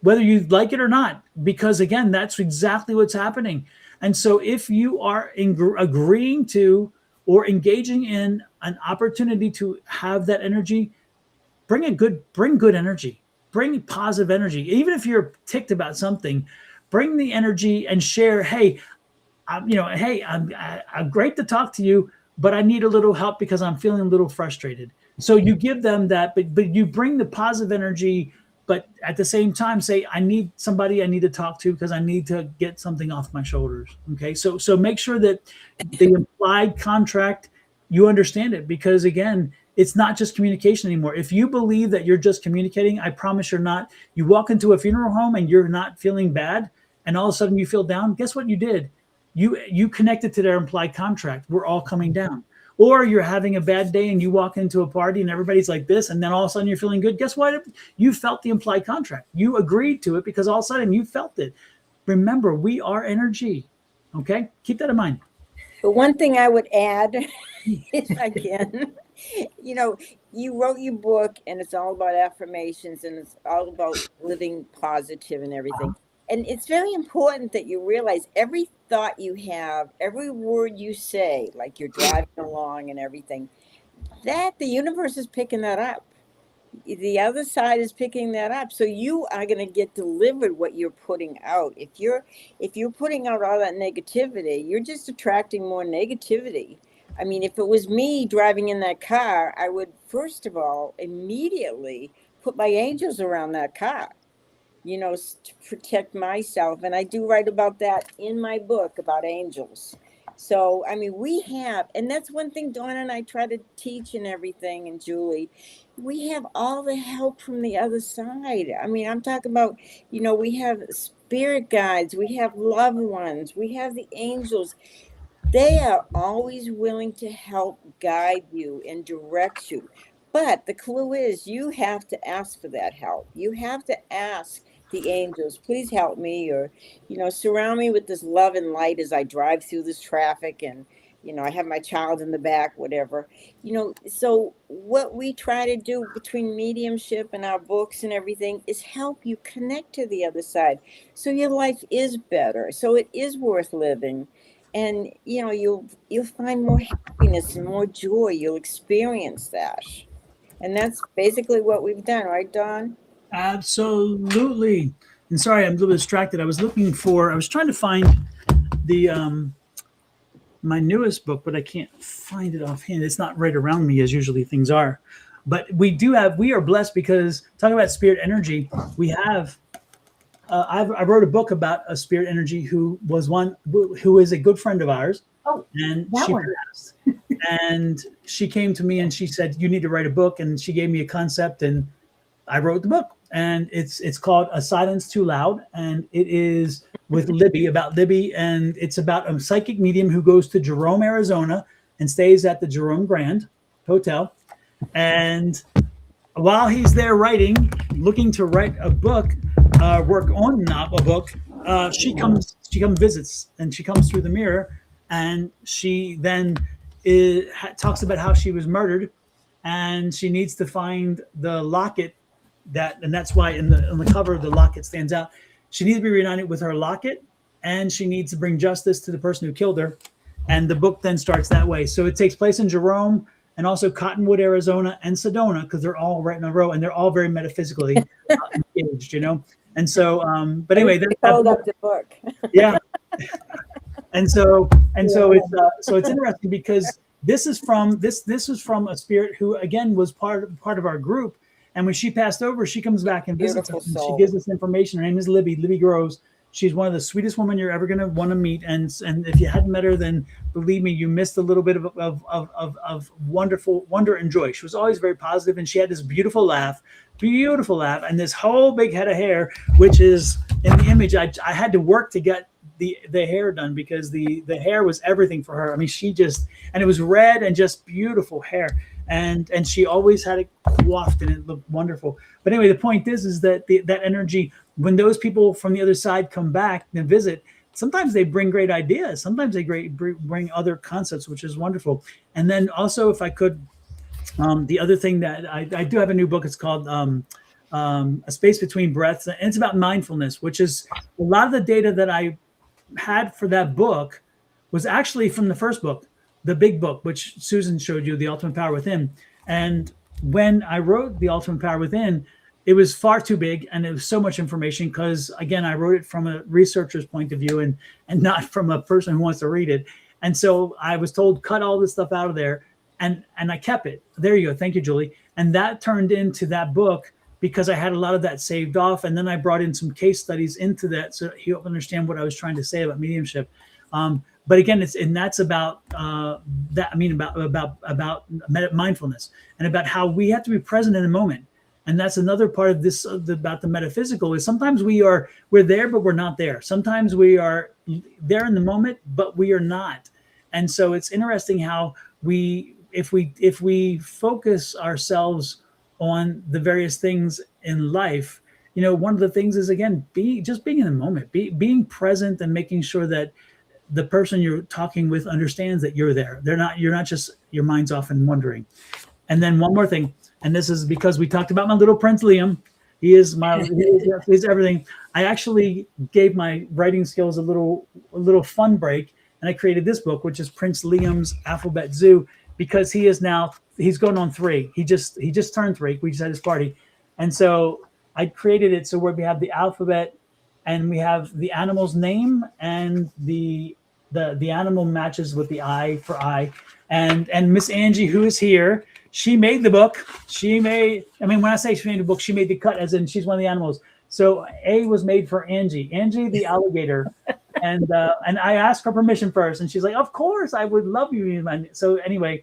whether you like it or not, because again, that's exactly what's happening. And so if you are agreeing to or engaging in an opportunity to have that energy, bring good energy, bring positive energy. Even if you're ticked about something, bring the energy and share, hey, I'm great to talk to you, but I need a little help because I'm feeling a little frustrated. So you give them that, but you bring the positive energy, but at the same time say, I need somebody I need to talk to because I need to get something off my shoulders. Okay. So make sure that the implied contract, you understand it, because again, it's not just communication anymore. If you believe that you're just communicating, I promise you're not. You walk into a funeral home and you're not feeling bad, and all of a sudden you feel down. Guess what you did? You connected to their implied contract. We're all coming down. Or you're having a bad day and you walk into a party and everybody's like this, and then all of a sudden you're feeling good. Guess what? You felt the implied contract. You agreed to it because all of a sudden you felt it. Remember, we are energy. Okay? Keep that in mind. But one thing I would add, if I can, you wrote your book and it's all about affirmations and it's all about living positive and everything. And it's very important that you realize every thought you have, every word you say, like you're driving along and everything, that the universe is picking that up. The other side is picking that up. So you are going to get delivered what you're putting out. If you're putting out all that negativity, you're just attracting more negativity. I mean, if it was me driving in that car, I would, first of all, immediately put my angels around that car, to protect myself. And I do write about that in my book about angels. So, I mean, we have, and that's one thing Dawn and I try to teach and everything, and Julie, we have all the help from the other side. I mean, I'm talking about, we have spirit guides, we have loved ones, we have the angels. They are always willing to help guide you and direct you. But the clue is you have to ask for that help. You have to ask the angels, please help me, or, surround me with this love and light as I drive through this traffic, and, I have my child in the back, whatever. So what we try to do between mediumship and our books and everything is help you connect to the other side. So your life is better. So it is worth living. And you'll find more happiness and more joy. You'll experience that. And that's basically what we've done, right, Dawn? Absolutely. And sorry, I'm a little distracted. I was trying to find the my newest book, but I can't find it offhand. It's not right around me as usually things are. But we are blessed because talking about spirit energy, we have I wrote a book about a spirit energy who is a good friend of ours. Oh, and that she one. passed. And she came to me and she said, "You need to write a book." And she gave me a concept, and I wrote the book. And it's called A Silence Too Loud, and it is with about Libby, and it's about a psychic medium who goes to Jerome, Arizona, and stays at the Jerome Grand Hotel. And while he's there looking to write a book, work on a book, she comes visits, and she comes through the mirror, and she then talks about how she was murdered, and she needs to find the locket and that's why on the cover the locket stands out. She needs to be reunited with her locket, and she needs to bring justice to the person who killed her. And the book then starts that way. So it takes place in Jerome, and also Cottonwood, Arizona, and Sedona, because they're all right in a row, and they're all very metaphysically engaged, And so, but anyway, hold up the book. Yeah. And so it's interesting because this was from a spirit who again was part of our group. And when she passed over, she comes back and visits us, and she gives us information. Her name is Libby Groves. She's one of the sweetest women you're ever going to want to meet. And if you hadn't met her, then believe me, you missed a little bit of wonderful wonder and joy. She was always very positive, and she had this beautiful laugh, and this whole big head of hair, which is in the image. I had to work to get the hair done because the hair was everything for her. I mean, and it was red and just beautiful hair. And she always had it coiffed, and it looked wonderful. But anyway, the point is that that energy, when those people from the other side come back and visit, sometimes they bring great ideas. Sometimes they bring other concepts, which is wonderful. And then also, if I could, the other thing that I do have a new book. It's called A Space Between Breaths, and it's about mindfulness, which is a lot of the data that I had for that book was actually from the first book, the big book, which Susan showed you, The Ultimate Power Within. And when I wrote The Ultimate Power Within, it was far too big, and it was so much information because, again, I wrote it from a researcher's point of view and not from a person who wants to read it. And so I was told, cut all this stuff out of there, and I kept it. There you go. Thank you, Julie. And that turned into that book because I had a lot of that saved off, and then I brought in some case studies into that so he'll understand what I was trying to say about mediumship. But again, that's about that. I mean, about mindfulness and about how we have to be present in the moment. And that's another part of this about the metaphysical is sometimes we're there, but we're not there. Sometimes we are there in the moment, but we are not. And so it's interesting how if we focus ourselves on the various things in life, one of the things is, again, being in the moment, being present, and making sure that the person you're talking with understands that you're there. You're not just your mind's off and wondering. And then one more thing, and this is because we talked about my little Prince Liam. He's everything. I actually gave my writing skills a little fun break, and I created this book, which is Prince Liam's Alphabet Zoo, because he's going on 3. He just turned 3. We just had his party. And so I created it so where we have the alphabet, and we have the animal's name, and the animal matches with the I for I. And Miss Angie, who is here, she made the book. When I say she made the book, she made the cut, as in she's one of the animals. So A was made for Angie the alligator, and I asked her permission first, and she's like, "Of course, I would love you." And so anyway,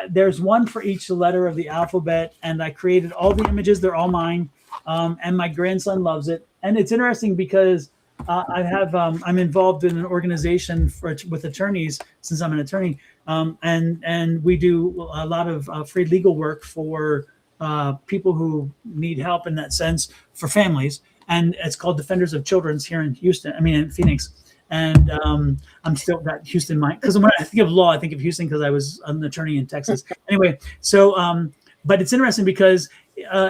there's one for each letter of the alphabet, and I created all the images. They're all mine, and my grandson loves it. And it's interesting because I'm involved in an organization with attorneys since I'm an attorney, and we do a lot of free legal work for people who need help in that sense for families. And it's called Defenders of Children's here in Houston. I mean, in Phoenix. And I'm still got Houston mind because when I think of law, I think of Houston because I was an attorney in Texas. Anyway, so but it's interesting because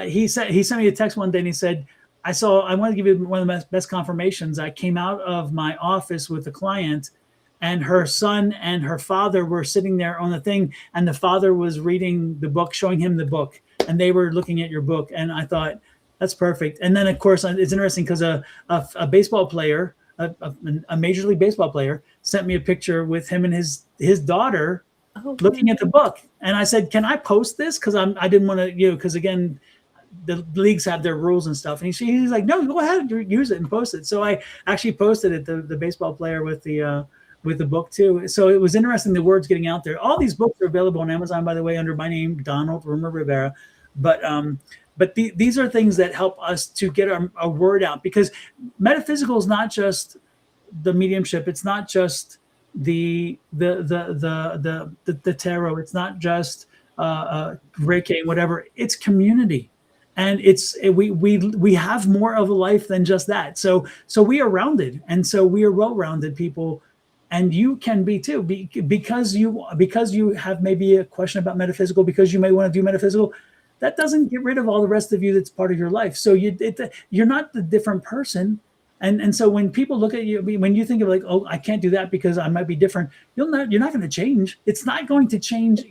he sent me a text one day and he said, I want to give you one of the best confirmations. I came out of my office with a client, and her son and her father were sitting there on the thing, and the father was reading the book, showing him the book, and they were looking at your book. And I thought, that's perfect. And then, of course, it's interesting because a baseball player, a Major League Baseball player, sent me a picture with him and his daughter looking at the book. And I said, can I post this? Because I didn't want to, because again, the leagues have their rules and stuff. And he's like, no, go ahead, use it and post it. So I actually posted it, the baseball player with the book too. So it was interesting, the words getting out there. All these books are available on Amazon, by the way, under my name, Donald Rumor Rivera. But these are things that help us to get our word out, because metaphysical is not just the mediumship. It's not just the tarot. It's not just Reiki, whatever. It's community. And we have more of a life than just that. So we are rounded, and so we are well-rounded people, and you can be too, because you have maybe a question about metaphysical, because you may want to do metaphysical. That doesn't get rid of all the rest of you that's part of your life. So you're not the different person. And so when people look at you, when you think of like, oh, I can't do that because I might be different, you're not going to change. It's not going to change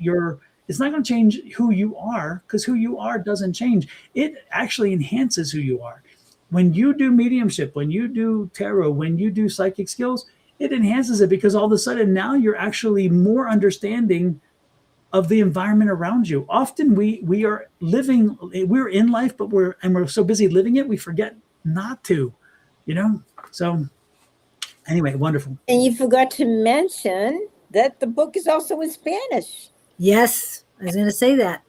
it's not going to change who you are, because who you are doesn't change. It actually enhances who you are. When you do mediumship, when you do tarot, when you do psychic skills, it enhances it, because all of a sudden now you're actually more understanding of the environment around you. Often we're in life, but we're so busy living it, we forget not to, So anyway, wonderful. And you forgot to mention that the book is also in Spanish. Yes, I was going to say that.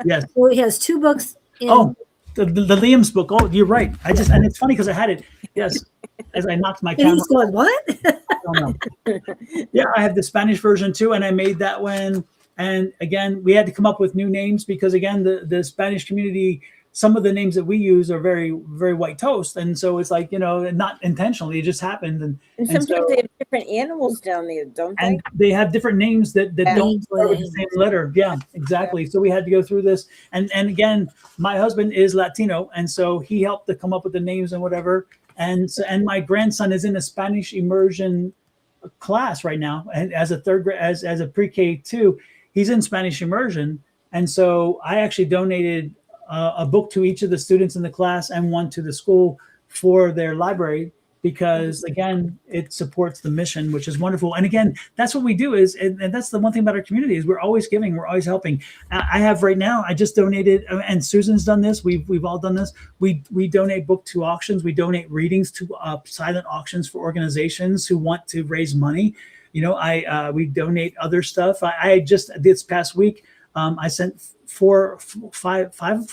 Yes. Well, he has 2 books. The Liam's book. Oh, you're right. And it's funny because I had it. Yes, as I knocked my camera. And he's going, what? I don't know. Yeah, I have the Spanish version too, and I made that one. And again, we had to come up with new names because again, the Spanish community, some of the names that we use are very, very white toast, and so it's like not intentionally, it just happened. And sometimes they have different animals down there, don't they? And they have different names that don't start with the same letter. Yeah, exactly. Yeah. So we had to go through this, and again, my husband is Latino, and so he helped to come up with the names and whatever. And my grandson is in a Spanish immersion class right now, and as a third grade, as a pre-K 2, he's in Spanish immersion, and so I actually donated a book to each of the students in the class and one to the school for their library, because again, it supports the mission, which is wonderful. And again, that's what we do and that's the one thing about our community is we're always giving, we're always helping. I have right now, I just donated, and Susan's done this. We've all done this. We donate book to auctions. We donate readings to silent auctions for organizations who want to raise money. We donate other stuff. I just this past week, I sent 4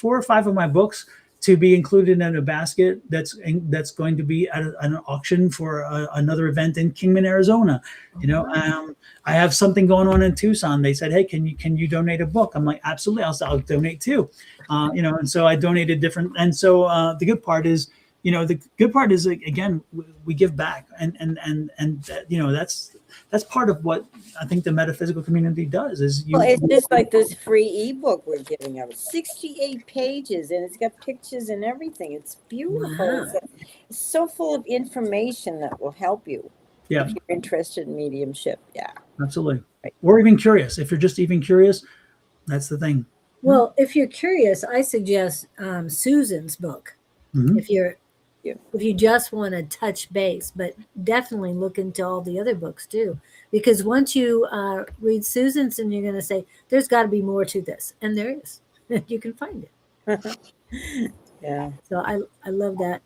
or 5 of my books to be included in a basket that's going to be at an auction for another event in Kingman, Arizona. I have something going on in Tucson. They said, hey, can you donate a book? I'm like, absolutely, I'll donate too. And so I donated different. And so the good part is, again, we give back, and that's part of what I think the metaphysical community does. It's just like this free ebook we're giving out. 68 pages, and it's got pictures and everything. It's beautiful. Wow. It's so full of information that will help you. Yeah. If you're interested in mediumship. Yeah. Absolutely. Right. Or even curious. If you're just even curious, that's the thing. Well, if you're curious, I suggest Susan's book. Mm-hmm. If you just want to touch base, but definitely look into all the other books too, because once you read Susan's, and you're going to say, there's got to be more to this. And there is. You can find it. Yeah. So I love that.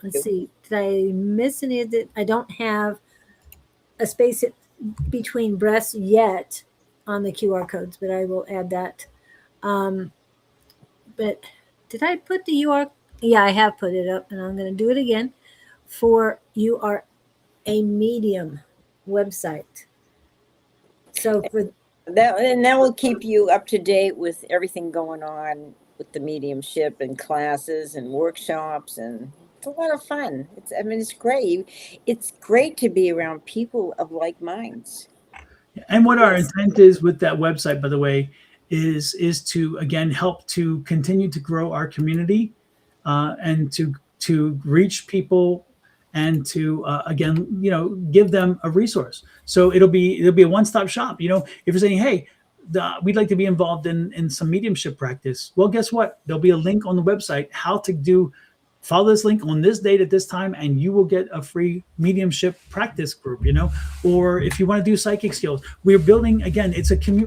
let's see, did I miss any of it? I don't have a space between breasts yet on the QR codes, but I will add that. But did I put the UR? Yeah, I have put it up, and I'm going to do it again for You Are a Medium website. So for that will keep you up to date with everything going on with the mediumship and classes and workshops, and it's a lot of fun. It's great. It's great to be around people of like minds. And what our Yes. intent is with that website, by the way, is to again help to continue to grow our community, and to reach people, and to again, give them a resource. So it'll be a one-stop shop. If you're saying, hey, we'd like to be involved in some mediumship practice, well, guess what? There'll be a link on the website how to do. Follow this link on this date at this time, and you will get a free mediumship practice group. Or if you want to do psychic skills, we're building again.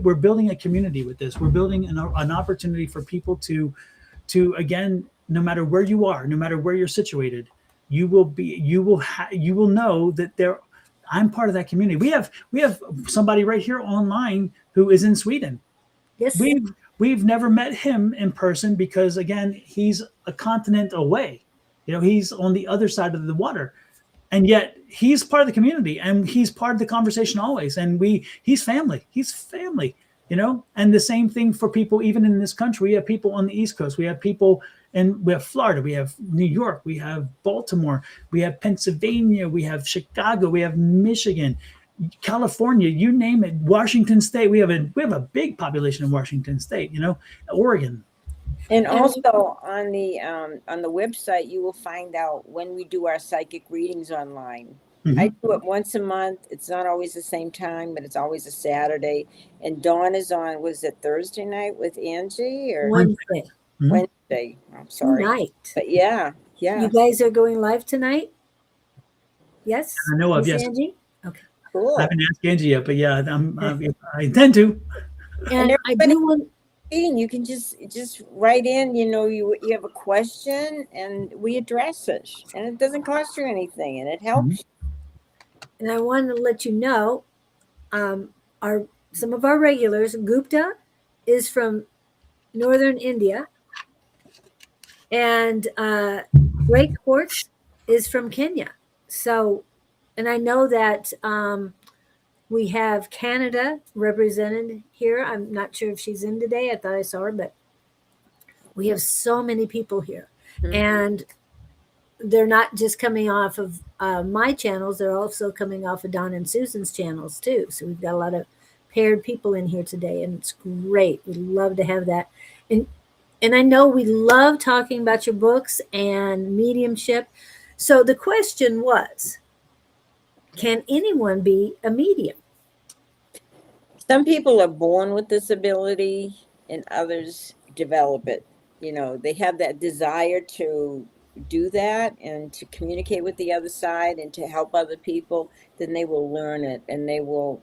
We're building a community with this. We're building an opportunity for people to again, no matter where you are, no matter where you're situated, you will know that I'm part of that community. We have somebody right here online who is in Sweden. yes, We've never met him in person because again, he's a continent away. He's on the other side of the water. And yet he's part of the community, and he's part of the conversation always. And he's family. He's family, and the same thing for people, even in this country. We have people on the East Coast. We have people we have Florida, we have New York, we have Baltimore, we have Pennsylvania, we have Chicago, we have Michigan, California, you name it, Washington State. We have a big population in Washington State, Oregon. And also on the website, you will find out when we do our psychic readings online. Mm-hmm. I do it once a month. It's not always the same time, but it's always a Saturday. And Dawn is on, was it Thursday night with Angie or Wednesday? Mm-hmm. Wednesday. I'm sorry. Tonight. But yeah. You guys are going live tonight? Yes. I know of. Yes. Angie? Okay. Cool. I haven't asked Angie yet, but yeah, I intend to. And I do want. You can just write in, you have a question and we address it, and it doesn't cost you anything, and it helps. Mm-hmm. And I want to let you know, some of our regulars, Gupta is from northern India, and Great Quartz is from Kenya. So, and I know that we have Canada represented here. I'm not sure if she's in today. I thought I saw her, but we have so many people here. Mm-hmm. And they're not just coming off of my channels. They're also coming off of Don and Susan's channels too. So we've got a lot of paired people in here today, and it's great. We love to have that. And I know we love talking about your books and mediumship. So the question was, can anyone be a medium? Some people are born with this ability and others develop it. They have that desire to do that and to communicate with the other side and to help other people. Then they will learn it, and they will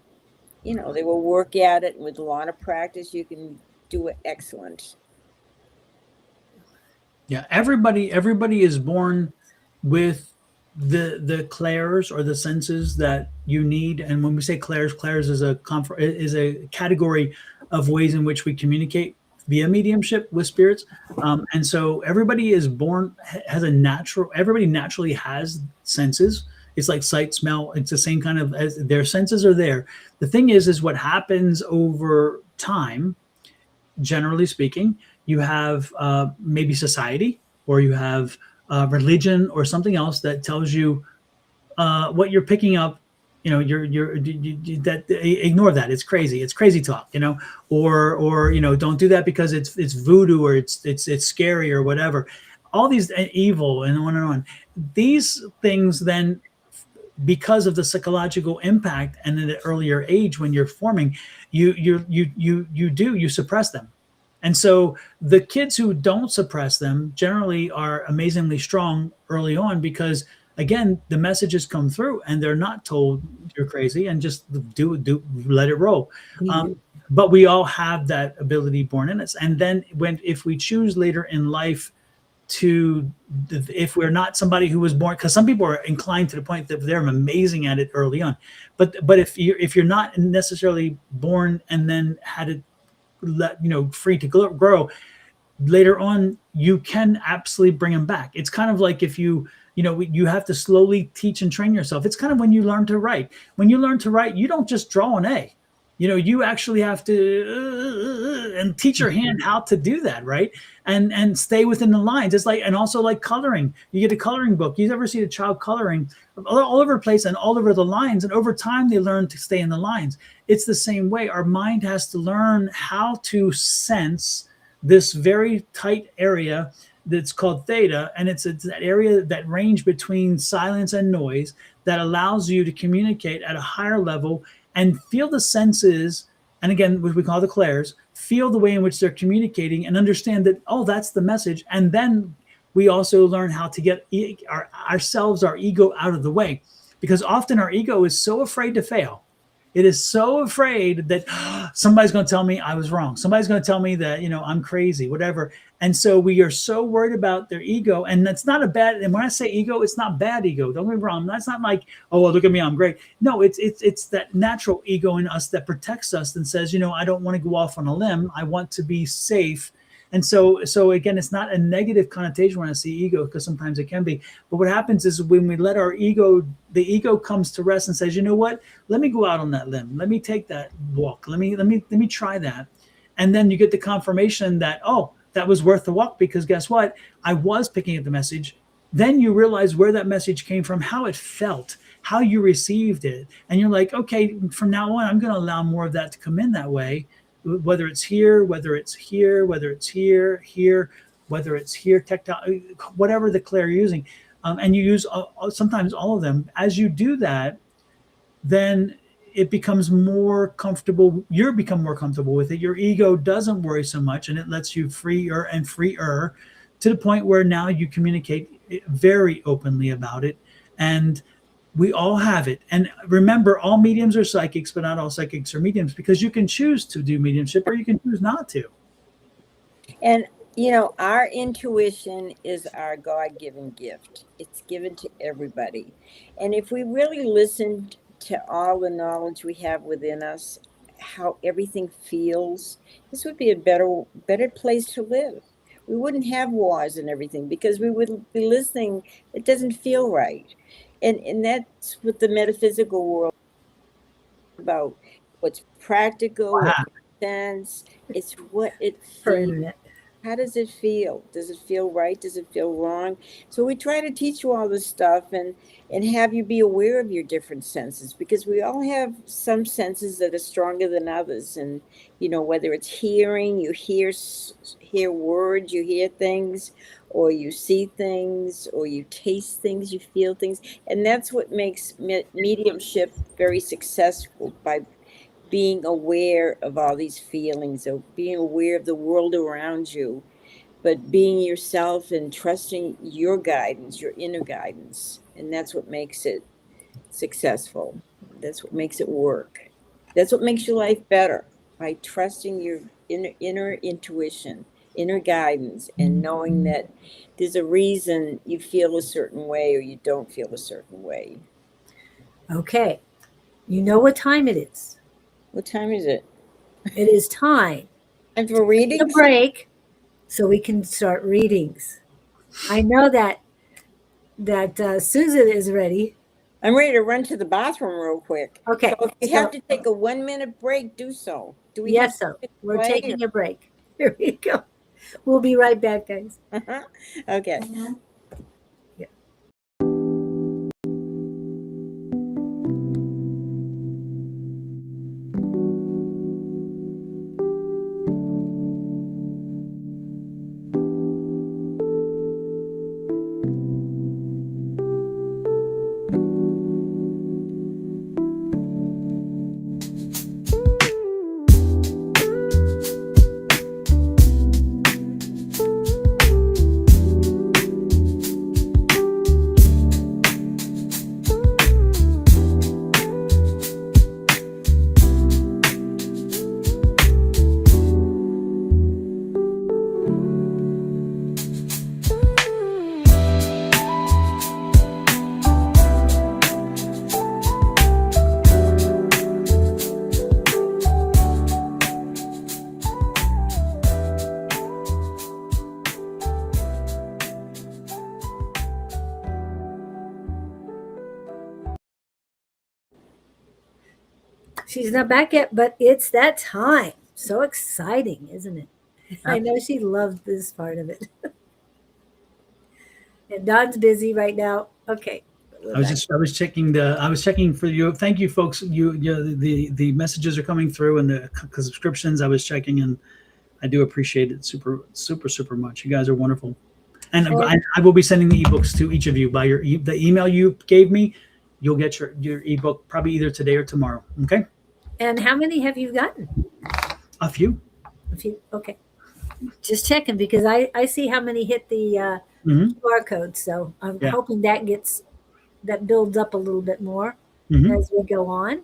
work at it. With a lot of practice, you can do it excellent. Yeah, everybody is born with the clairs or the senses that you need. And when we say clairs is a category of ways in which we communicate via mediumship with spirits. And so everybody is born, everybody naturally has senses. It's like sight, smell. It's the same kind of, as their senses are there. The thing is what happens over time, generally speaking, you have maybe society, or you have religion or something else that tells you what you're picking up. Ignore that. It's crazy. It's crazy talk. Or don't do that because it's voodoo, or it's scary or whatever. All these evil and on and on. These things then, because of the psychological impact and in the earlier age when you're forming, you suppress them. And so the kids who don't suppress them generally are amazingly strong early on, because again, the messages come through and they're not told you're crazy and just let it roll. Mm-hmm. But we all have that ability born in us. And then if we choose later in life to, if we're not somebody who was born, because some people are inclined to the point that they're amazing at it early on, but if you're not necessarily born and then had it free to grow later on, you can absolutely bring them back. It's kind of like if you have to slowly teach and train yourself. It's kind of when you learn to write. When you learn to write, you don't just draw an A. You actually have to and teach your hand how to do that, right? And stay within the lines. It's like, and also like coloring. You get a coloring book. You ever see a child coloring all over the place and all over the lines, and over time they learn to stay in the lines. It's the same way. Our mind has to learn how to sense this very tight area that's called theta, and it's that area, that range between silence and noise, that allows you to communicate at a higher level and feel the senses, and again, what we call the clairs, feel the way in which they're communicating and understand that, oh, that's the message. And then we also learn how to get our ego out of the way, because often our ego is so afraid to fail. It is so afraid that somebody's going to tell me I was wrong. Somebody's going to tell me that, I'm crazy, whatever. And so we are so worried about their ego. And that's not a bad, and when I say ego, it's not bad ego. Don't get me wrong. That's not like, oh, well, look at me, I'm great. No, it's that natural ego in us that protects us and says, I don't want to go off on a limb. I want to be safe. And so again, it's not a negative connotation when I see ego, because sometimes it can be. But what happens is when we let the ego comes to rest and says, you know what, let me go out on that limb. Let me take that walk. Let me try that. And then you get the confirmation that, oh, that was worth the walk, because guess what? I was picking up the message. Then you realize where that message came from, how it felt, how you received it. And you're like, okay, from now on, I'm going to allow more of that to come in that way. Whether it's here, whether it's here, whether it's here, whether it's here, tactile, whatever the clair you're using. And you use sometimes all of them. As you do that, then it becomes more comfortable. You become more comfortable with it. Your ego doesn't worry so much, and it lets you freer and freer to the point where now you communicate very openly about it. And we all have it. And remember, all mediums are psychics, but not all psychics are mediums, because you can choose to do mediumship or you can choose not to. And, our intuition is our God-given gift. It's given to everybody. And if we really listened to all the knowledge we have within us, how everything feels, this would be a better place to live. We wouldn't have wars and everything, because we would be listening. It doesn't feel right. And that's what the metaphysical world is about. What's practical, what makes sense. It's what it feels. How does it feel? Does it feel right? Does it feel wrong? So we try to teach you all this stuff and have you be aware of your different senses, because we all have some senses that are stronger than others. And, whether it's hearing, you hear words, you hear things, or you see things, or you taste things, you feel things. And that's what makes mediumship very successful, by being aware of all these feelings, of being aware of the world around you, but being yourself and trusting your guidance, your inner guidance. And that's what makes it successful. That's what makes it work. That's what makes your life better, by trusting your inner intuition, inner guidance, and knowing that there's a reason you feel a certain way or you don't feel a certain way. Okay. You know what time it is. What time is it? It is time. And for readings? A break so we can start readings. I know that Susan is ready. I'm ready to run to the bathroom real quick. Okay. So if you have to take a 1-minute break, do so. Do we? Yes, so we're taking a break. Here we go. We'll be right back, guys. Okay. She's not back yet, but it's that time. So exciting, isn't it? I know she loves this part of it. And Don's busy right now. Okay. I was checking for you. Thank you, folks. The messages are coming through and the subscriptions. I was checking, and I do appreciate it super much. You guys are wonderful. And I will be sending the ebooks to each of you by the email you gave me. You'll get your ebook probably either today or tomorrow. Okay. And how many have you gotten? A few. A few. Okay. Just checking because I see how many hit the QR code. So I'm hoping that builds up a little bit more as we go on.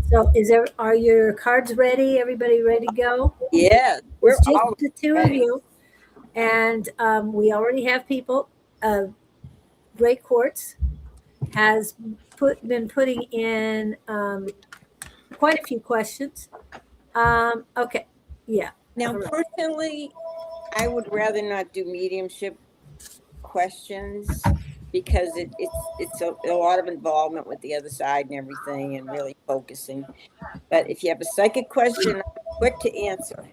So are your cards ready? Everybody ready to go? Yeah. It's just the two of you. And we already have people. Great Quartz has been putting in quite a few questions. Okay. Yeah. Now, personally, I would rather not do mediumship questions because it's a lot of involvement with the other side and everything and really focusing. But if you have a psychic question, I'm quick to answer.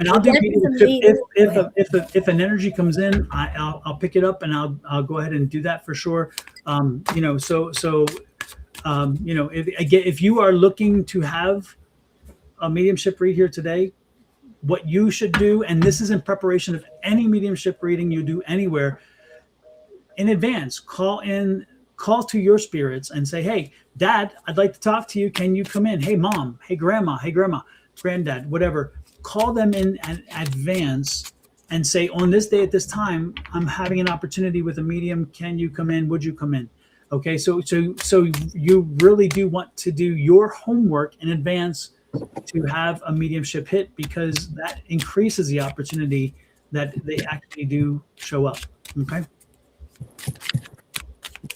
And I'll do mediumship if an energy comes in, I'll pick it up and I'll go ahead and do that for sure. If you are looking to have a mediumship read here today, what you should do, and this is in preparation of any mediumship reading you do anywhere, in advance, call to your spirits and say, hey, Dad, I'd like to talk to you. Can you come in? Hey, Mom. Hey, Grandma. Hey, Grandma. Granddad, whatever. Call them in advance and say, on this day at this time, I'm having an opportunity with a medium. Can you come in? Would you come in? Okay, so you really do want to do your homework in advance to have a mediumship hit, because that increases the opportunity that they actually do show up. Okay.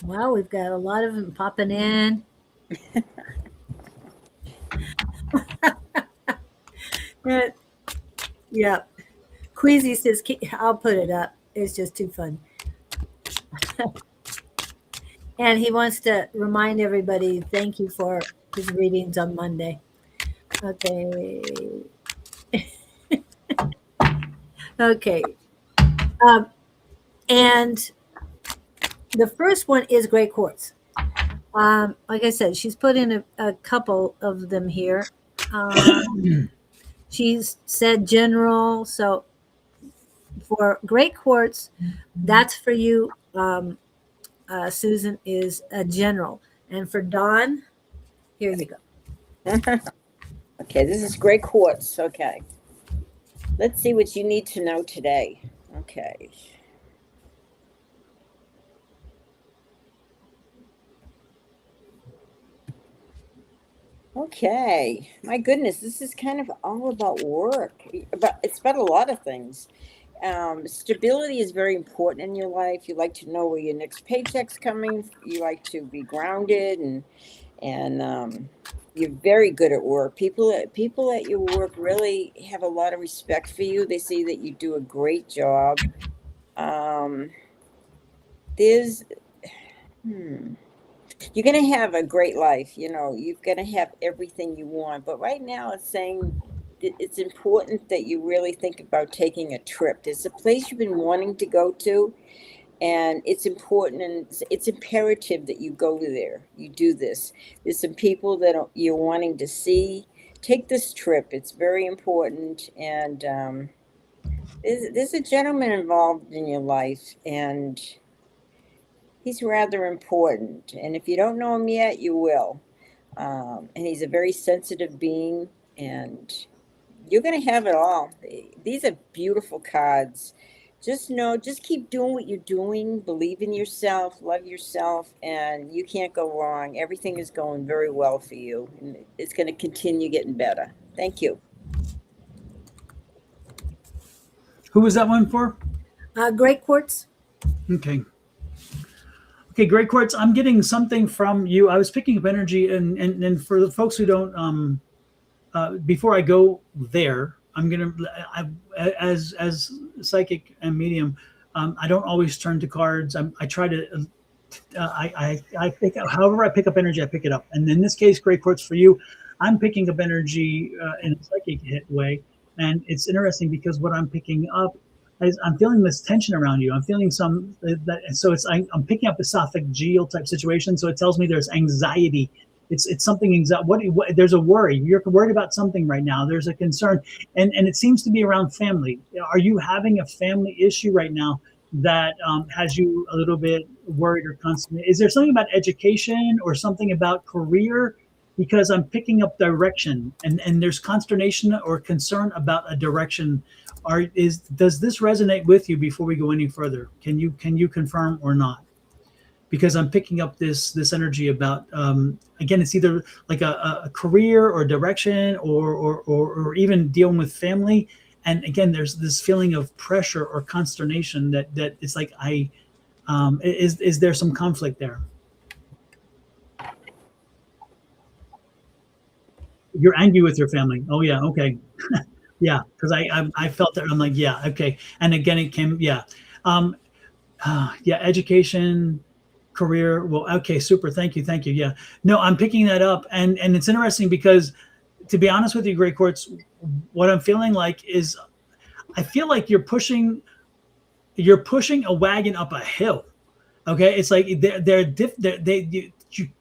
Wow, we've got a lot of them popping in. Yeah. Queasy says, I'll put it up. It's just too fun. And he wants to remind everybody, thank you for his readings on Monday. Okay. Okay. And the first one is Great Quartz. Like I said, she's put in a couple of them here. She's said general. So for Great Quartz, that's for you, Susan, is a general. And for Dawn, here you go. Okay, this is Great Quartz. Okay. Let's see what you need to know today. Okay. Okay. My goodness, this is kind of all about work. But it's about a lot of things. Stability is very important in your life. You like to know where your next paycheck's coming. You like to be grounded, and you're very good at work. People at your work really have a lot of respect for you. They see that you do a great job. You're going to have a great life. You're going to have everything you want. But right now it's saying it's important that you really think about taking a trip. There's a place you've been wanting to go to, and it's important and it's imperative that you go there. You do this. There's some people that you're wanting to see. Take this trip. It's very important. And there's a gentleman involved in your life, and he's rather important. And if you don't know him yet, you will. And he's a very sensitive being, and you're going to have it all. These are beautiful cards. Just keep doing what you're doing. Believe in yourself, love yourself, and you can't go wrong. Everything is going very well for you, and it's going to continue getting better. Thank you. Who was that one for? Great Quartz. Okay, Great Quartz. I'm getting something from you. I was picking up energy, and for the folks who don't, before I go there, as psychic and medium, I don't always turn to cards. I try to I pick up, however I pick up energy, I pick it up. And in this case, great quotes for you. I'm picking up energy in a psychic hit way. And it's interesting because what I'm picking up is I'm feeling this tension around you. I'm feeling some that, so it's I'm picking up esophageal type situation. So it tells me there's anxiety. It's something what there's a worry. You're worried about something right now. There's a concern, and it seems to be around family. Are you having a family issue right now that has you a little bit worried or constantly? Is there something about education or something about career? Because I'm picking up direction, and there's consternation or concern about a direction. Does this resonate with you before we go any further? Can you confirm or not? Because I'm picking up this energy about again, it's either like a career or direction or even dealing with family. And again, there's this feeling of pressure or consternation that it's like is there some conflict there? You're angry with your family. Oh yeah, okay. Yeah, because I felt that. I'm like, yeah, okay. And again, it came, yeah. Yeah, education, career. Well, okay, super. Thank you. Yeah. No, I'm picking that up. And it's interesting because, to be honest with you, Great Quartz, what I'm feeling like is I feel like you're pushing a wagon up a hill. Okay, it's like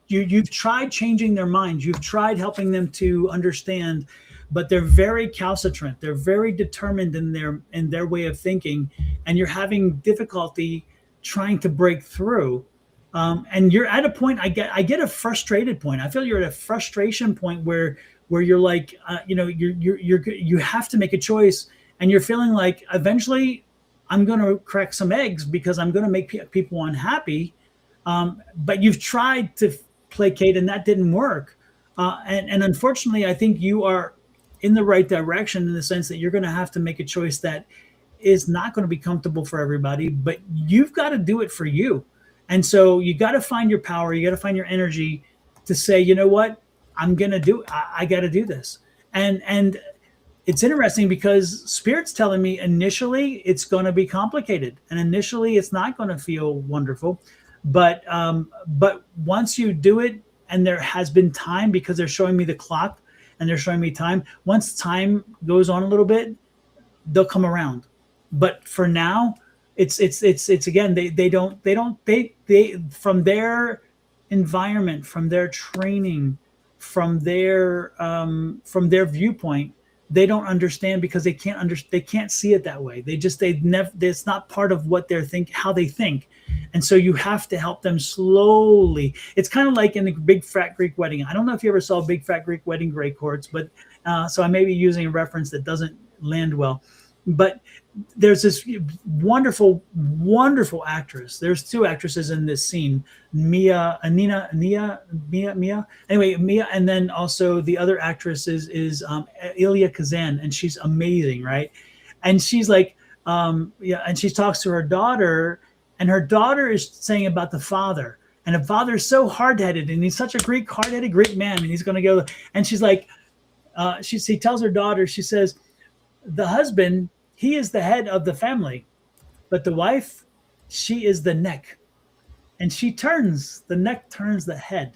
you've tried changing their minds. You've tried helping them to understand, but they're very calcitrant. They're very determined in their way of thinking, and you're having difficulty trying to break through. And you're at a point. I get a frustrated point. I feel you're at a frustration point where you're like, you have to make a choice, and you're feeling like eventually I'm going to crack some eggs because I'm going to make people unhappy. But you've tried to placate, and that didn't work. And unfortunately, I think you are in the right direction in the sense that you're going to have to make a choice that is not going to be comfortable for everybody, but you've got to do it for you. And so you got to find your power. You got to find your energy to say, you know what, I'm going to do. I got to do this. And it's interesting because Spirit's telling me initially it's going to be complicated, and initially it's not going to feel wonderful. But once you do it, and there has been time, because they're showing me the clock and they're showing me time. Once time goes on a little bit, they'll come around. But for now, it's again, they from their environment, from their training, from their viewpoint, they don't understand because they can't see it that way. It's not part of what how they think. And so you have to help them slowly. It's kind of like in the Big Fat Greek Wedding. I don't know if you ever saw Big Fat Greek Wedding, Great Quartz, but so I may be using a reference that doesn't land well. But there's this wonderful, wonderful actress. There's two actresses in this scene, Mia. Anyway, Mia, and then also the other actress is Ilya Kazan, and she's amazing, right? And she's like, and she talks to her daughter, and her daughter is saying about the father, and the father is so hard-headed, and he's such a hard-headed Greek man, and he's going to go, and she's like, she tells her daughter, she says, the husband, he is the head of the family, but the wife, she is the neck, and the neck turns the head.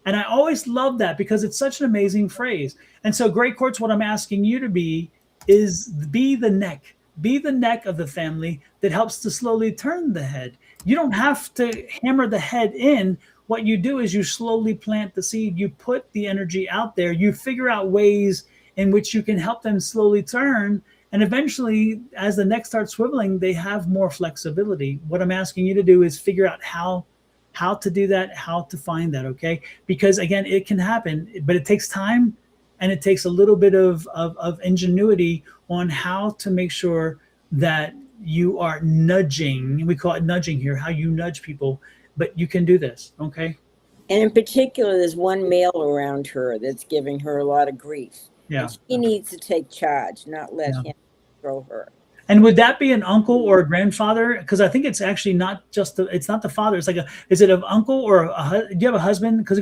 And I always love that because it's such an amazing phrase. And so, Great Quartz, what I'm asking you to be the neck of the family that helps to slowly turn the head. You don't have to hammer the head in. What you do is you slowly plant the seed. You put the energy out there. You figure out ways in which you can help them slowly turn. And eventually, as the neck starts swiveling, they have more flexibility. What I'm asking you to do is figure out how to do that, how to find that, okay? Because again, it can happen, but it takes time, and it takes a little bit of ingenuity on how to make sure that you are nudging. We call it nudging here, how you nudge people, but you can do this, okay? And in particular, there's one male around her that's giving her a lot of grief. Yeah. And she needs to take charge, not let him throw her. And would that be an uncle or a grandfather? Because I think it's actually not just it's not the father. It's like is it an uncle or do you have a husband? Because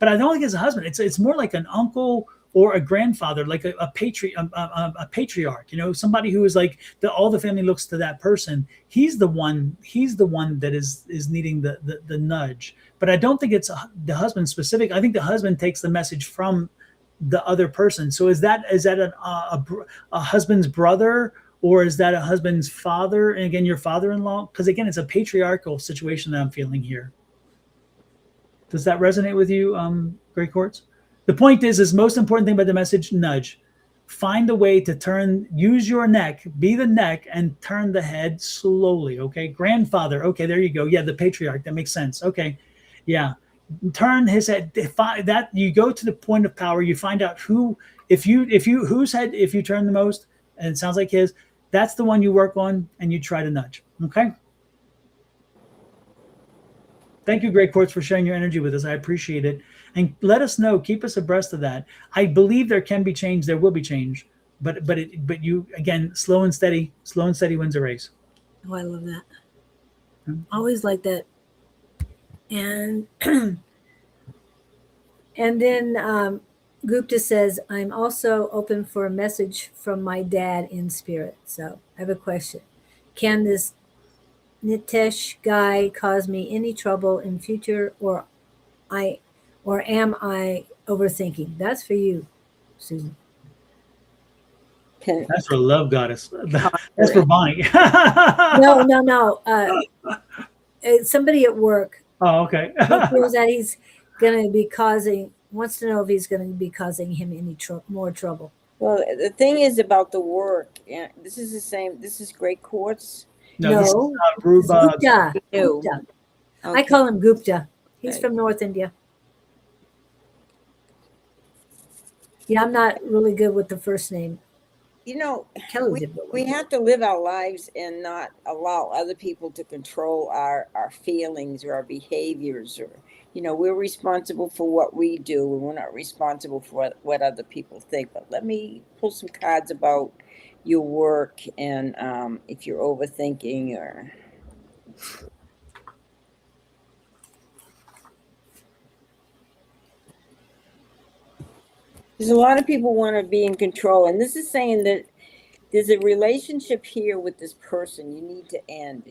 but I don't think it's a husband. It's more like an uncle or a grandfather, like a patriarch, somebody who is like all the family looks to that person. He's the one that is needing the nudge. But I don't think it's the husband specific. I think the husband takes the message from the other person. So is that a husband's brother, or is that a husband's father? And again, your father-in-law, because again, it's a patriarchal situation that I'm feeling here. Does that resonate with you, Gray Quartz? The point is most important thing about the message, nudge. Find a way to use your neck, be the neck, and turn the head slowly, okay? Grandfather, okay, there you go. Yeah, the patriarch, that makes sense. Okay, yeah. Turn his head. That you go to the point of power, you find out whose head, if you turn the most, and it sounds like his, that's the one you work on, and you try to nudge, okay? Thank you, Gray Quartz, for sharing your energy with us. I appreciate it. And let us know, keep us abreast of that. I believe there can be change, there will be change. But you, again, slow and steady wins a race. Oh, I love that. Always like that. And and then Gupta says, I'm also open for a message from my dad in spirit. So I have a question. Can this Nitesh guy cause me any trouble in future, or am I overthinking? That's for you, Susan. Can- That's for Love Goddess. That's for Bonnie. No. Somebody at work Oh, okay. feels that he's going to be wants to know if he's going to be causing him any more trouble. Well, the thing is about the work. Yeah, this is the same. This is Gray Quartz. No, this is, It's Ruba. Gupta. Ew. Gupta. I Okay. call him Gupta. He's Right. from North India. Yeah, I'm not really good with the first name. Kelly did good We one. have to live our lives and not allow other people to control our feelings or our behaviors, or we're responsible for what we do, and we're not responsible for what other people think. But let me pull some cards about your work, and if you're overthinking, or there's a lot of people want to be in control, and this is saying that there's a relationship here with this person you need to end.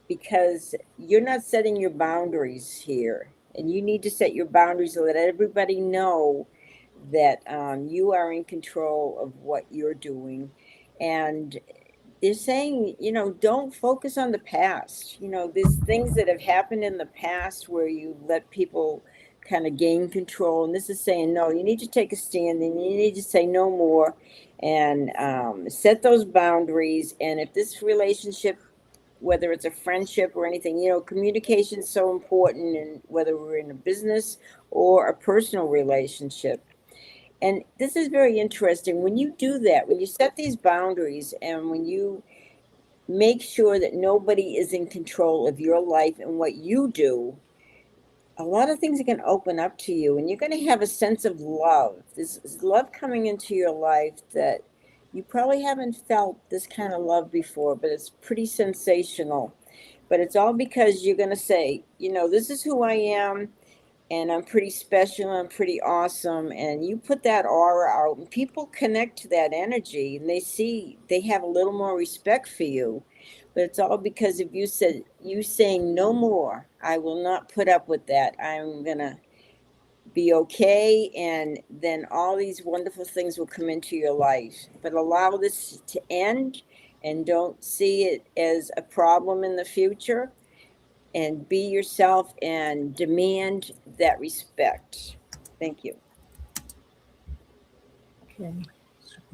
Because you're not setting your boundaries here, and you need to set your boundaries to let everybody know that you are in control of what you're doing. And they're saying, don't focus on the past. There's things that have happened in the past where you let people kind of gain control. And this is saying, no, you need to take a stand, and you need to say no more, and set those boundaries. And if this relationship, whether it's a friendship or anything, communication is so important, and whether we're in a business or a personal relationship. And this is very interesting. When you do that, when you set these boundaries, and when you make sure that nobody is in control of your life and what you do, a lot of things are going to open up to you, and you're going to have a sense of love. This is love coming into your life that you probably haven't felt this kind of love before, but it's pretty sensational. But it's all because you're going to say, this is who I am, and I'm pretty special, I'm pretty awesome. And you put that aura out, and people connect to that energy, and they have a little more respect for you. But it's all because of you saying no more. I will not put up with that. I'm going to be okay, and then all these wonderful things will come into your life. But allow this to end, and don't see it as a problem in the future, and be yourself and demand that respect. Thank you. Okay.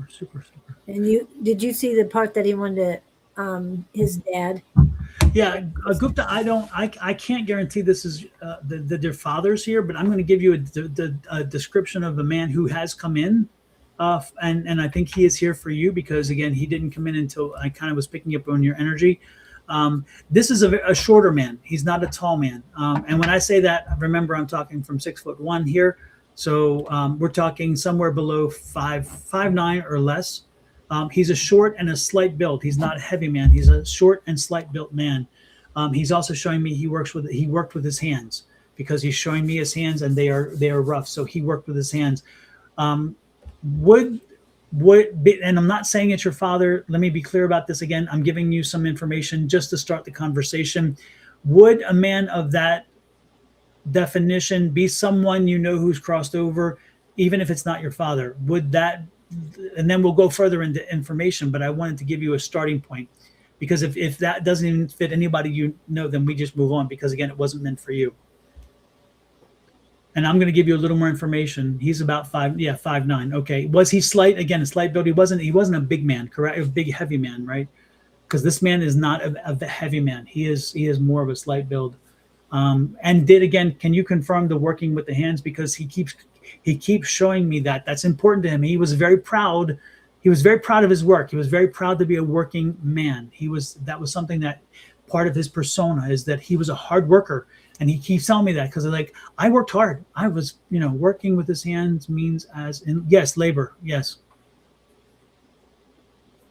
Super. And did you see the part that he wanted to, his dad? Yeah, Gupta, I can't guarantee this is their fathers here, but I'm going to give you a description of the man who has come in, and I think he is here for you, because again, he didn't come in until I kind of was picking up on your energy. This is a shorter man. He's not a tall man, and when I say that, remember I'm talking from 6'1" here, so we're talking somewhere below 5'9" or less. He's a short and a slight build. He's not a heavy man. He's a short and slight built man. He's also showing me he worked with his hands, because he's showing me his hands, and they are rough. So he worked with his hands. Would be, and I'm not saying it's your father. Let me be clear about this again. I'm giving you some information just to start the conversation. Would a man of that definition be someone you know who's crossed over, even if it's not your father? Would that, and then we'll go further into information, but I wanted to give you a starting point, because if that doesn't even fit anybody you know, then we just move on, because again, it wasn't meant for you. And I'm going to give you a little more information. He's about 5'9". Okay. Was he slight? Again, a slight build. He wasn't a big man, correct? A big, heavy man, right? Because this man is not a heavy man. He is more of a slight build. And can you confirm the working with the hands? Because he keeps showing me that. That's important to him. He was very proud. He was very proud of his work. He was very proud to be a working man. That was something that part of his persona, is that he was a hard worker. And he keeps telling me that, because like, I worked hard. I was, working with his hands means as in, yes, labor. Yes.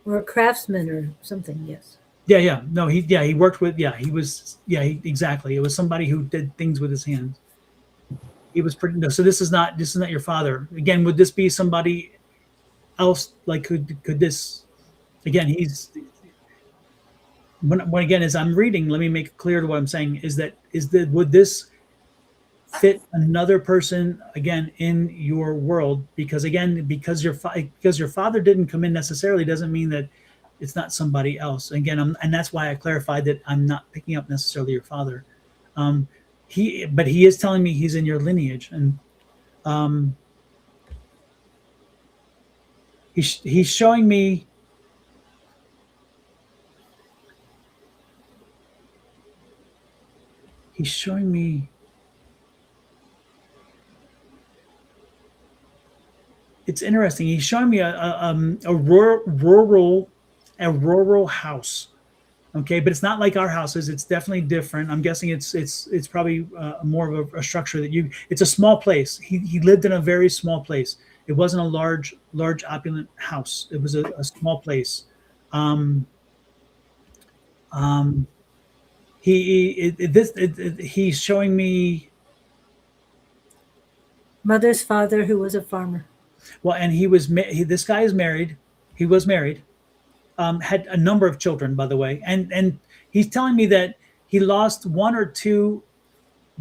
Or a craftsman or something. Yes. Yeah. No, he worked with, exactly. It was somebody who did things with his hands. He was pretty, no, so this is not your father. Again, would this be somebody else? Like, could this, again, when again, as I'm reading, let me make it clear to what I'm saying, would this fit another person again in your world? Because again, because your father didn't come in necessarily doesn't mean that it's not somebody else. Again, and that's why I clarified that I'm not picking up necessarily your father. But he is telling me he's in your lineage, and he's showing me. He's showing me. It's interesting. He's showing me a rural house. Okay, but it's not like our houses. It's definitely different. I'm guessing it's probably more of a structure that it's a small place. He lived in a very small place. It wasn't a large opulent house. It was a small place. He's showing me Mother's father, who was a farmer. Well, and this guy is married. He was married, had a number of children, by the way. And he's telling me that he lost one or two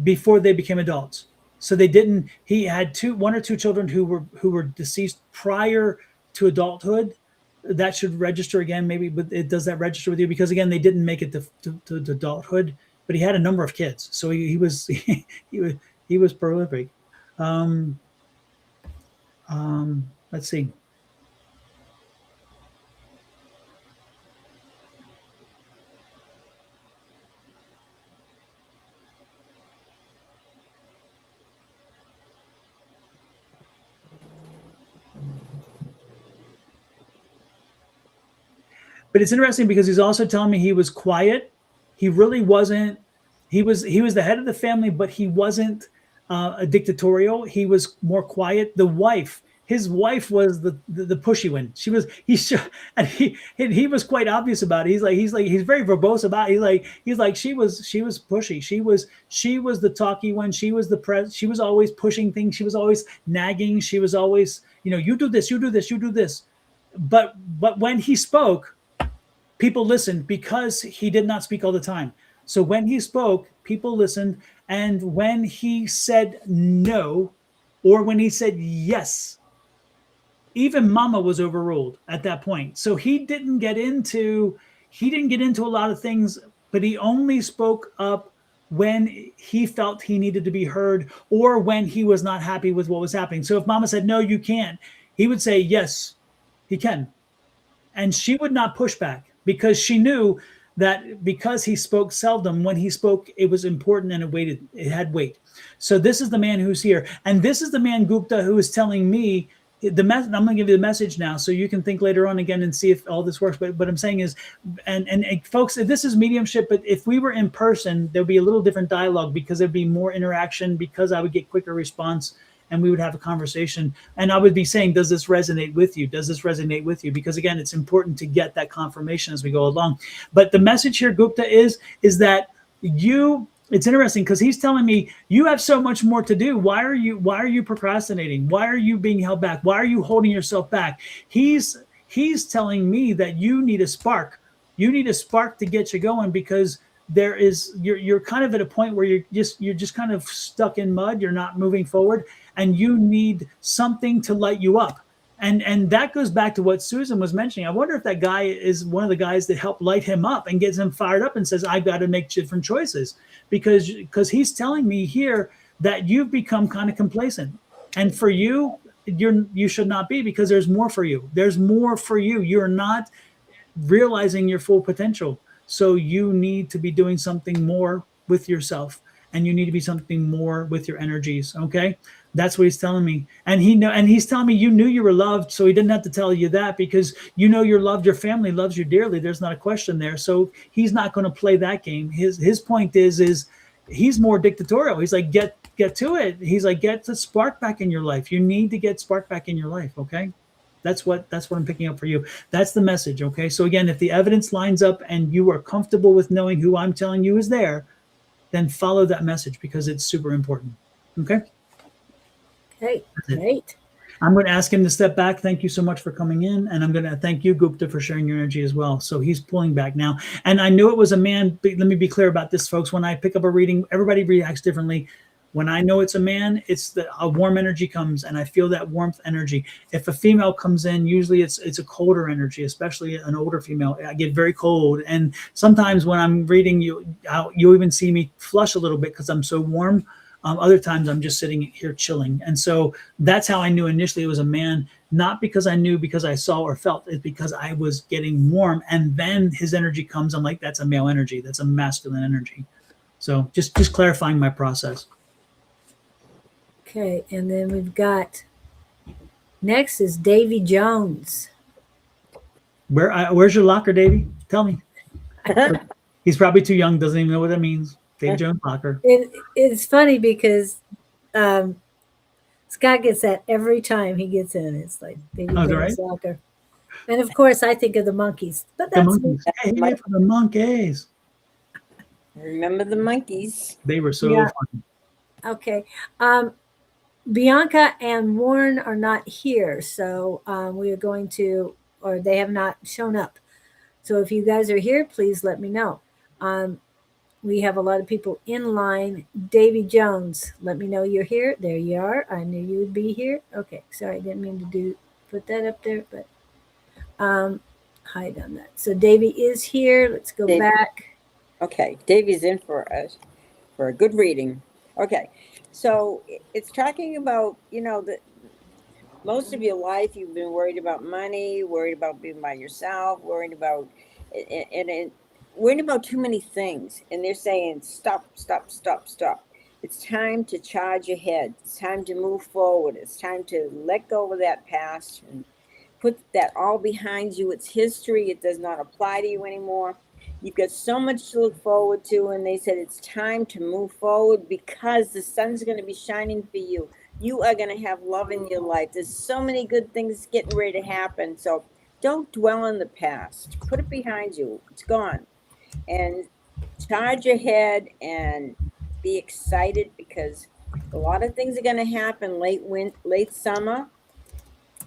before they became adults. So he had one or two children who were deceased prior to adulthood. That should register again, maybe, but does that register with you? Because again, they didn't make it to adulthood, but he had a number of kids. So he was prolific. Let's see. But it's interesting because he's also telling me he was quiet. He really wasn't. He was the head of the family, but he wasn't a dictatorial. He was more quiet. His wife was the pushy one. He was quite obvious about it. He's very verbose about it. He's like she was pushy. She was the talky one. She was she was always pushing things. She was always nagging. She was always, you do this, you do this, you do this. But when he spoke, people listened because he did not speak all the time. So when he spoke, people listened. And when he said no, or when he said yes, even Mama was overruled at that point. So he didn't get into a lot of things, but he only spoke up when he felt he needed to be heard, or when he was not happy with what was happening. So if Mama said, no, you can't, he would say, yes, he can. And she would not push back, because she knew that because he spoke seldom, when he spoke, it was important and it had weight. So this is the man who's here. And this is the man, Gupta, who is telling me I'm going to give you the message now, so you can think later on again and see if all this works. But what I'm saying is, and folks, this is mediumship, but if we were in person, there'd be a little different dialogue, because there'd be more interaction, because I would get quicker response, and we would have a conversation. And I would be saying, does this resonate with you? Does this resonate with you? Because again, it's important to get that confirmation as we go along. But the message here, Gupta, is that you It's interesting because he's telling me you have so much more to do. Why are you procrastinating? Why are you being held back? Why are you holding yourself back? He's telling me that you need a spark. You need a spark to get you going because you're kind of at a point where you're just kind of stuck in mud. You're not moving forward, and you need something to light you up. And that goes back to what Susan was mentioning. I wonder if that guy is one of the guys that helped light him up and gets him fired up and says, I've got to make different choices because he's telling me here that you've become kind of complacent. And for you, you should not be, because there's more for you. There's more for you. You're not realizing your full potential. So you need to be doing something more with yourself, and you need to be something more with your energies. Okay. That's what he's telling me. And he's telling me you knew you were loved. So he didn't have to tell you that, because you know you're loved. Your family loves you dearly. There's not a question there. So he's not going to play that game. His point is he's more dictatorial. He's like, get to it. He's like, get the spark back in your life. You need to get spark back in your life. Okay. That's what I'm picking up for you. That's the message. Okay. So again, if the evidence lines up and you are comfortable with knowing who I'm telling you is there, then follow that message, because it's super important. Okay. Okay, great. I'm going to ask him to step back. Thank you so much for coming in. And I'm going to thank you, Gupta, for sharing your energy as well. So he's pulling back now. And I knew it was a man. But let me be clear about this, folks. When I pick up a reading, everybody reacts differently. When I know it's a man, a warm energy comes, and I feel that warmth energy. If a female comes in, usually it's a colder energy, especially an older female. I get very cold. And sometimes when I'm reading you even see me flush a little bit because I'm so warm. Other times I'm just sitting here chilling. And so that's how I knew initially it was a man, not because I knew because I saw or felt. It's because I was getting warm. And then his energy comes. I'm like, that's a male energy. That's a masculine energy. So just clarifying my process. Okay, and then we've got, next is Davy Jones. Where's your locker, Davy? Tell me. He's probably too young, doesn't even know what that means. Davy Jones locker. It's funny because Scott gets that every time he gets in. It's like Davy Jones right? locker. And of course, I think of the monkeys. But The that's monkeys. Hey, for the monkeys. Remember the monkeys? They were so Yeah. fun. okay. Bianca and Warren are not here, so we are going to, or they have not shown up. So if you guys are here, please let me know. We have a lot of people in line. Davy Jones, let me know you're here. There you are. I knew you would be here. Okay, sorry, I didn't mean to put that up there, but hide on that. So Davy is here. Let's go Davy. back. Okay, Davy's in for us for a good reading. Okay, so it's talking about, that most of your life you've been worried about money, worried about being by yourself, worried about too many things. And they're saying, stop. It's time to charge ahead. It's time to move forward. It's time to let go of that past and put that all behind you. It's history. It does not apply to you anymore. You've got so much to look forward to. And they said it's time to move forward because the sun's going to be shining for you. You are going to have love in your life. There's so many good things getting ready to happen. So don't dwell on the past. Put it behind you. It's gone. And charge ahead and be excited, because a lot of things are going to happen late summer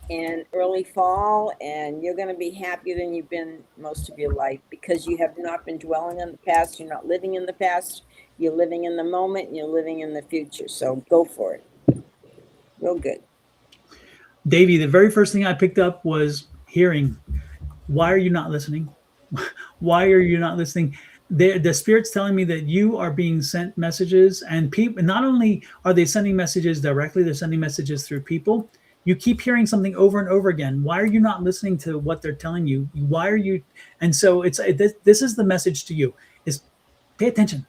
and early fall, and you're going to be happier than you've been most of your life, because you have not been dwelling on the past. You're not living in the past. You're living in the moment, and you're living in the future. So go for it. Real good. Davey, the very first thing I picked up was hearing. Why are you not listening? Why are you not listening? The Spirit's telling me that you are being sent messages, and people, not only are they sending messages directly, they're sending messages through people. You keep hearing something over and over again. Why are you not listening to what they're telling you? Why are you? And so this is the message to you: is pay attention,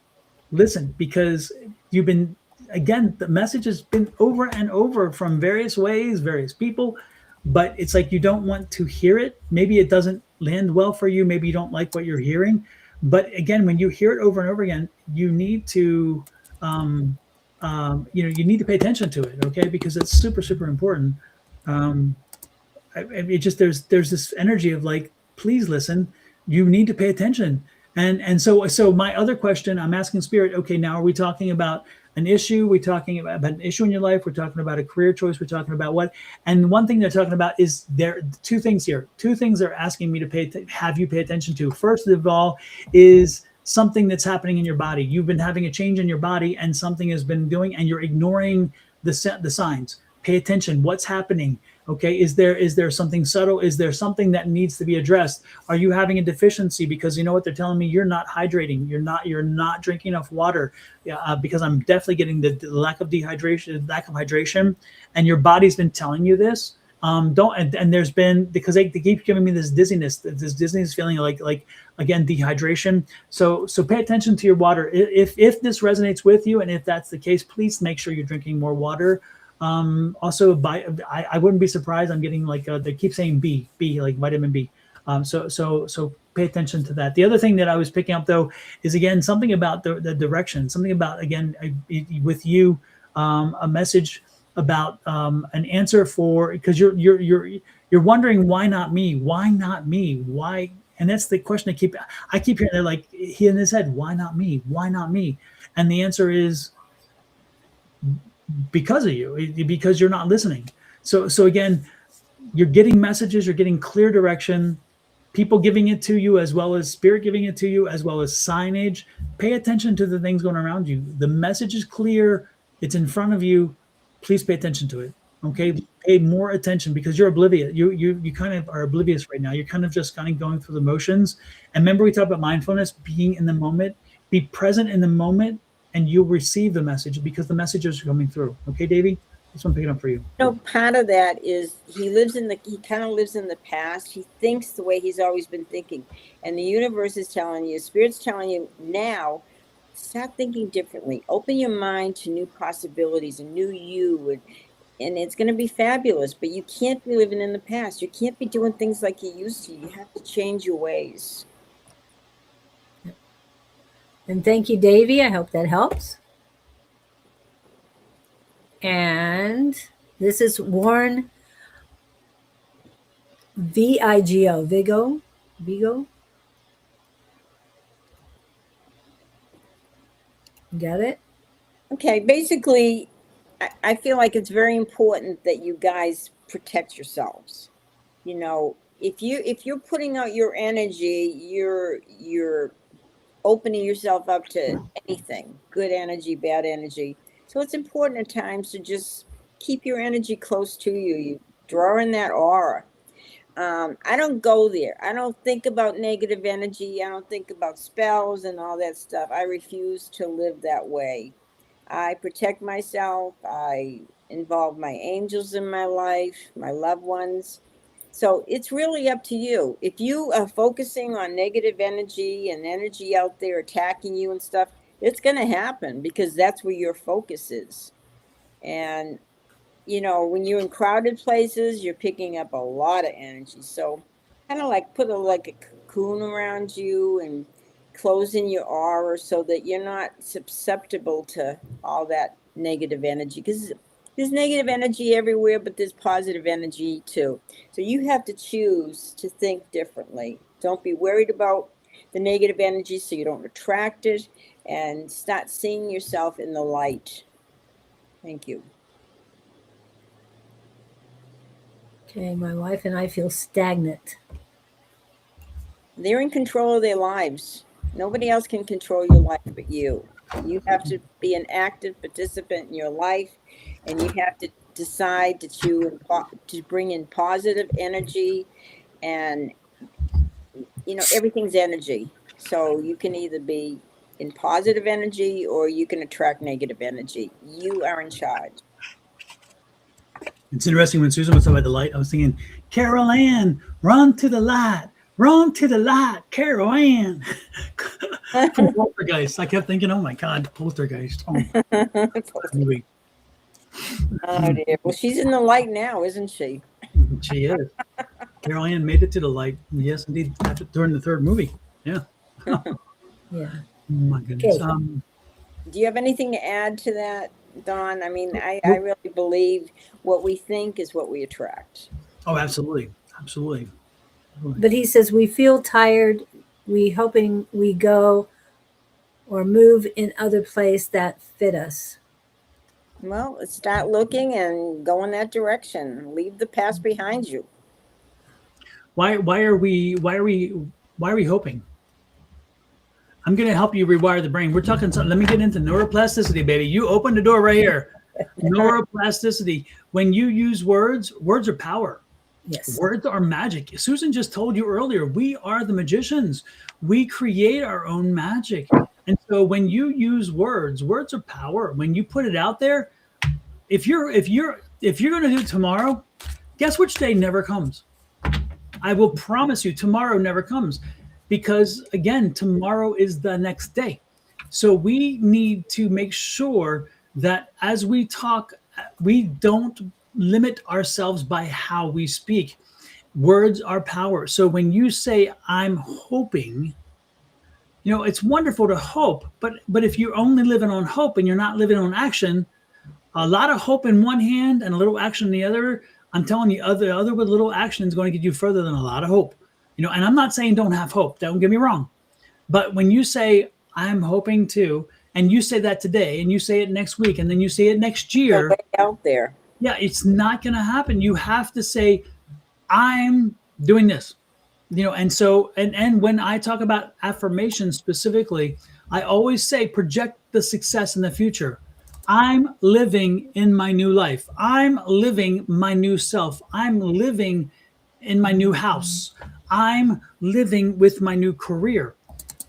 listen, because you've been, again, the message has been over and over from various ways, various people, but it's like you don't want to hear it. Maybe it doesn't land well for you. Maybe you don't like what you're hearing. But again, when you hear it over and over again, you need to, you need to pay attention to it, okay? Because it's super, super important. There's this energy of like, please listen. You need to pay attention. So my other question, I'm asking Spirit, okay, now are we talking about an issue? We're talking about an issue in your life. We're talking about a career choice. We're talking about what? And one thing they're talking about is there two things here. Two things they're asking me to have you pay attention to. First of all, is something that's happening in your body. You've been having a change in your body, and something has been doing, and you're ignoring the signs. Pay attention. What's happening? Okay, is there something subtle? Is there something that needs to be addressed? Are you having a deficiency? Because you know what they're telling me, you're not hydrating. You're not drinking enough water. Because I'm definitely getting the lack of hydration, and your body's been telling you this. And there's been, because they keep giving me this dizziness feeling, like again, dehydration. So pay attention to your water. If this resonates with you, and if that's the case, please make sure you're drinking more water. Also, I wouldn't be surprised. I'm getting like they keep saying B, like vitamin B. So pay attention to that. The other thing that I was picking up though is again something about the direction. Something about again with you, a message about an answer for, because you're wondering why not me? Why not me? Why? And that's the question I keep hearing. They're like, he in his head, why not me? Why not me? And the answer is, because of you, because you're not listening. So again, you're getting messages, you're getting clear direction, people giving it to you, as well as Spirit giving it to you, as well as signage. Pay attention to the things going around you. The message is clear, it's in front of you. Please pay attention to it. Okay, pay more attention, because you're oblivious. You kind of are oblivious right now. You're kind of just kind of going through the motions. And remember, we talked about mindfulness, being in the moment. Be present in the moment, and you'll receive the message, because the messages are coming through. Okay, Davey? This one picking up for you. Part of that is he kind of lives in the past. He thinks the way he's always been thinking. And the universe is telling you, Spirit's telling you now, start thinking differently. Open your mind to new possibilities, a new you, and it's going to be fabulous. But you can't be living in the past. You can't be doing things like you used to. You have to change your ways. And thank you, Davey. I hope that helps. And this is Warren Vigo. Vigo. Got it? Okay, basically, I feel like it's very important that you guys protect yourselves. You know, if you're putting out your energy, you're opening yourself up to anything, good energy, bad energy. So it's important at times to just keep your energy close to you. You draw in that aura. I don't go there. I don't think about negative energy. I don't think about spells and all that stuff. I refuse to live that way. I protect myself. I involve my angels in my life, my loved ones. So it's really up to you. If you are focusing on negative energy and energy out there attacking you and stuff, it's going to happen, because that's where your focus is. And, you know, when you're in crowded places, you're picking up a lot of energy. So kind of like put a cocoon around you and close in your aura so that you're not susceptible to all that negative energy, because there's negative energy everywhere, but there's positive energy too. So you have to choose to think differently. Don't be worried about the negative energy so you don't attract it, and start seeing yourself in the light. Thank you. Okay, my wife and I feel stagnant. They're in control of their lives. Nobody else can control your life but you. You have to be an active participant in your life, and you have to decide to bring in positive energy. And, you know, everything's energy. So you can either be in positive energy or you can attract negative energy. You are in charge. It's interesting, when Susan was talking about the light, I was thinking, Carol Ann, run to the light. Run to the light, Carol Ann. From Poltergeist. I kept thinking, oh my God, Poltergeist. Oh, movie. Oh dear. Well, she's in the light now, isn't she? She is. Carol Ann made it to the light. Yes, indeed. During the third movie. Yeah. Yeah. Oh my goodness. Okay. Do you have anything to add to that, Dawn? I mean, I really believe what we think is what we attract. Oh, absolutely. Absolutely. But he says we feel tired we hoping we go or move in other place that fit us? Well, let's start looking and go in that direction. Leave the past behind you. Why are we hoping? I'm going to help you rewire the brain. We're talking something. Let me get into neuroplasticity, baby. You open the door right here. Neuroplasticity. When you use words, words are power. Yes. Words are magic. Susan just told you earlier, we are the magicians. We create our own magic. And so when you use words, words are power. When you put it out there, if you're going to do it tomorrow, guess which day never comes? I will promise you tomorrow never comes, because again, tomorrow is the next day. So we need to make sure that as we talk, we don't limit ourselves by how we speak. Words are power. So when you say, I'm hoping, it's wonderful to hope, but if you're only living on hope and you're not living on action, a lot of hope in one hand and a little action in the other, I'm telling you, other with little action is going to get you further than a lot of hope. And I'm not saying don't have hope. Don't get me wrong. But when you say, I'm hoping to, and you say that today, and you say it next week, and then you say it next year. Way out there. Yeah, it's not going to happen. You have to say, I'm doing this. And so, and when I talk about affirmations specifically, I always say, project the success in the future. I'm living in my new life. I'm living my new self. I'm living in my new house. I'm living with my new career.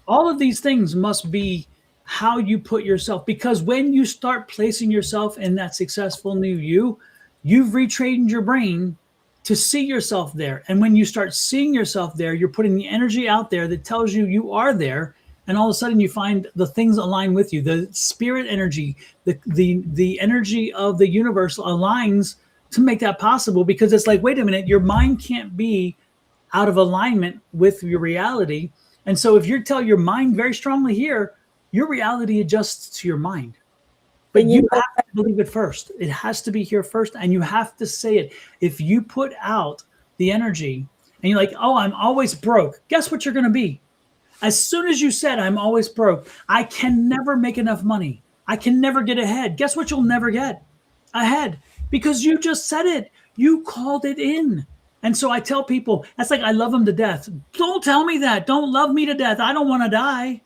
All of these things must be how you put yourself, because when you start placing yourself in that successful new you've retrained your brain to see yourself there. And when you start seeing yourself there, you're putting the energy out there that tells you you are there. And all of a sudden you find the things align with you. The spirit energy, the energy of the universe aligns to make that possible, because it's like, wait a minute, your mind can't be out of alignment with your reality. And so if you tell your mind very strongly here, your reality adjusts to your mind. But you have to believe it first. It has to be here first, and you have to say it. If you put out the energy and you're like, oh, I'm always broke, guess what you're going to be? As soon as you said, I'm always broke, I can never make enough money, I can never get ahead, guess what you'll never get? Ahead. Because you just said it. You called it in. And so I tell people, that's like, I love them to death. Don't tell me that. Don't love me to death. I don't want to die.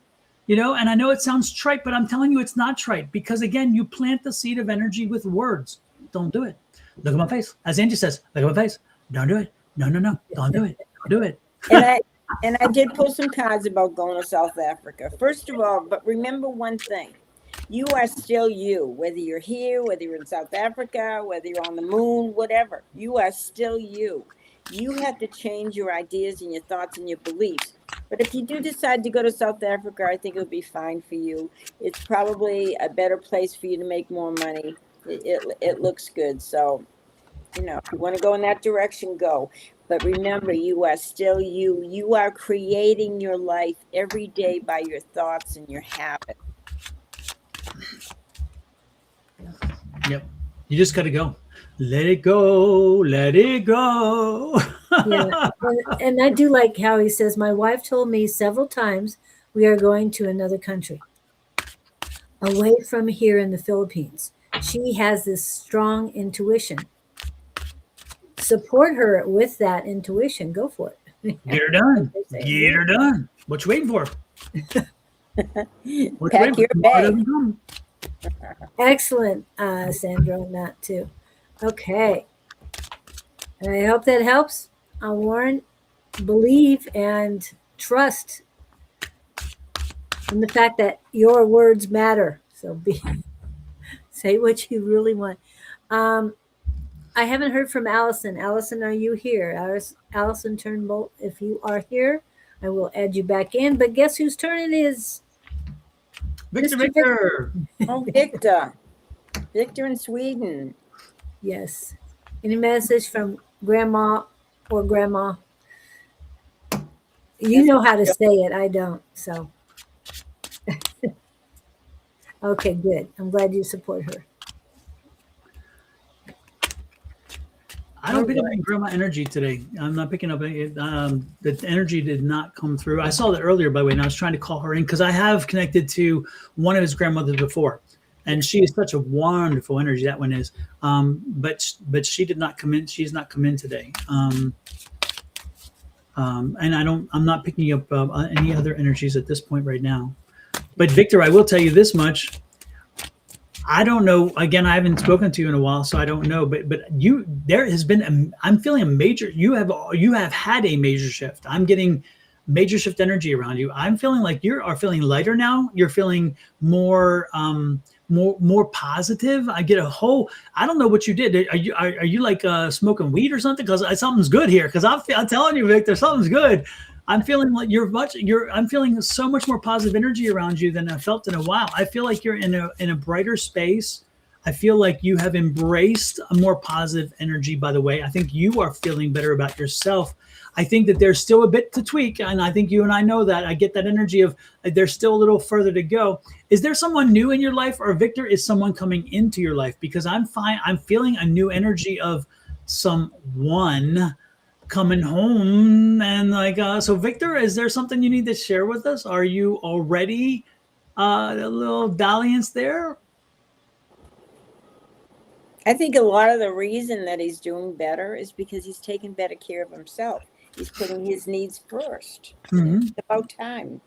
And I know it sounds trite, but I'm telling you, it's not trite, because again, you plant the seed of energy with words. Don't do it. Look at my face. As Angie says, look at my face. Don't do it. No. Don't do it. Don't do it. And I did pull some cards about going to South Africa. First of all, but remember one thing. You are still you, whether you're here, whether you're in South Africa, whether you're on the moon, whatever. You are still you. You have to change your ideas and your thoughts and your beliefs. But if you do decide to go to South Africa, I think it'll be fine for you. It's probably a better place for you to make more money. It looks good. So, if you want to go in that direction, go. But remember, you are still you. You are creating your life every day by your thoughts and your habits. Yep. You just got to go. Let it go. Let it go. Yeah. And I do like how he says, my wife told me several times we are going to another country away from here in the Philippines. She has this strong intuition. Support her with that intuition. Go for it. Get her done. Get her done. What you waiting for? Pack your bag. Excellent, Sandra, on that too. Okay. I hope that helps. Warren, believe and trust in the fact that your words matter. So say what you really want. I haven't heard from Allison. Allison, are you here? Allison Turnbull, if you are here, I will add you back in. But guess whose turn it is? Victor. Oh, Victor. Victor in Sweden. Yes. Any message from Grandma or Grandma? You know how to say it. I don't. So. Okay, good. I'm glad you support her. I don't pick up any grandma energy today. I'm not picking up any. The energy did not come through. I saw that earlier, by the way, and I was trying to call her in because I have connected to one of his grandmothers before, and she is such a wonderful energy. That one is, but she did not come in. She's not come in today. And I'm not picking up any other energies at this point right now. But Victor, I will tell you this much. I don't know. Again, I haven't spoken to you in a while, so I don't know. But there has been. I'm feeling a major. You have had a major shift. I'm getting major shift energy around you. I'm feeling like you are feeling lighter now. You're feeling more positive. I get a whole. I don't know what you did. Are you like smoking weed or something? Because something's good here. Because I'm telling you, Victor, something's good. I'm feeling like I'm feeling so much more positive energy around you than I felt in a while. I feel like you're in a brighter space. I feel like you have embraced a more positive energy, by the way. I think you are feeling better about yourself. I think that there's still a bit to tweak. And I think you and I know that. I get that energy of there's still a little further to go. Is there someone new in your life, or Victor, is someone coming into your life? Because I'm feeling a new energy of someone coming home, and so Victor, is there something you need to share with us? Are you already a little dalliance there? I think a lot of the reason that he's doing better is because he's taking better care of himself. He's putting his needs first. It's about time.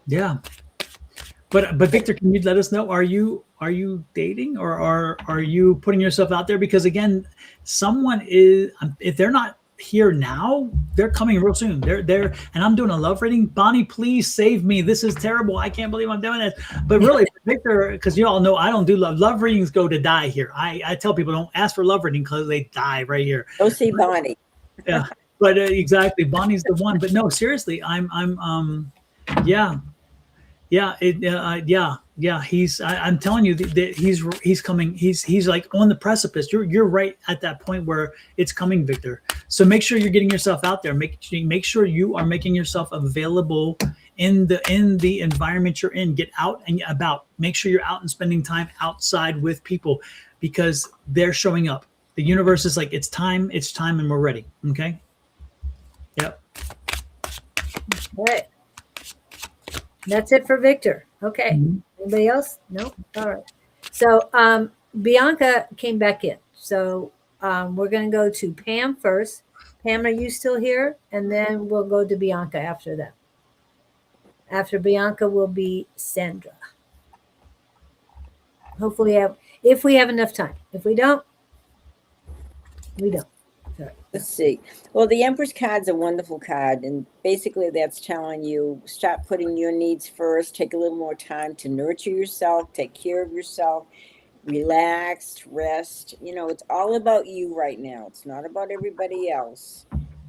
Yeah. But Victor, can you let us know, are you dating, or are you putting yourself out there? Because again, someone is, if they're not here now, they're coming real soon. They're and I'm doing a love reading. Bonnie, please save me. This is terrible. I can't believe I'm doing this. But really, Victor, because you all know I don't do love readings. Go to die here. I tell people don't ask for love reading because they die right here. Go see Bonnie. Yeah, but exactly, Bonnie's the one. But no, seriously, I'm telling you that he's coming. He's like on the precipice. You're right at that point where it's coming, Victor. So make sure you're getting yourself out there. Make sure you are making yourself available in the environment you're in. Get out and about. Make sure you're out and spending time outside with people, because they're showing up. The universe is like, it's time, and we're ready. Okay. Yep. All right. That's it for Victor. Okay. Anybody else? No? All right. So Bianca came back in. So we're going to go to Pam first. Pam, are you still here? And then we'll go to Bianca after that. After Bianca will be Sandra. Hopefully, if we have enough time. If we don't, we don't. Sorry. Let's see. Well, the Empress card's a wonderful card, and basically that's telling you stop putting your needs first, take a little more time to nurture yourself, take care of yourself, relax, rest. It's all about you right now. It's not about everybody else.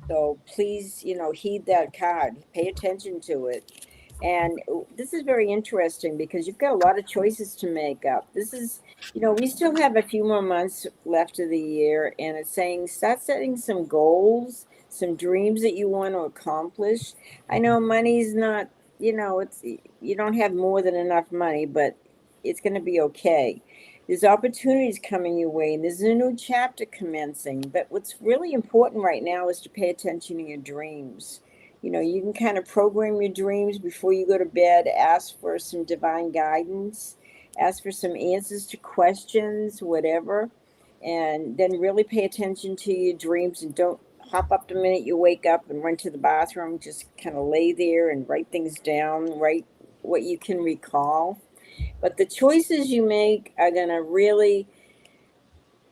So please, heed that card, pay attention to it. And this is very interesting because you've got a lot of choices to make up. This is, we still have a few more months left of the year, and it's saying start setting some goals, some dreams that you want to accomplish. I know money's not, it's, you don't have more than enough money, but it's going to be okay. There's opportunities coming your way, and there's a new chapter commencing. But what's really important right now is to pay attention to your dreams. You can kind of program your dreams before you go to bed, ask for some divine guidance, ask for some answers to questions, whatever, and then really pay attention to your dreams, and don't hop up the minute you wake up and run to the bathroom. Just kind of lay there and write things down, write what you can recall. But the choices you make are going to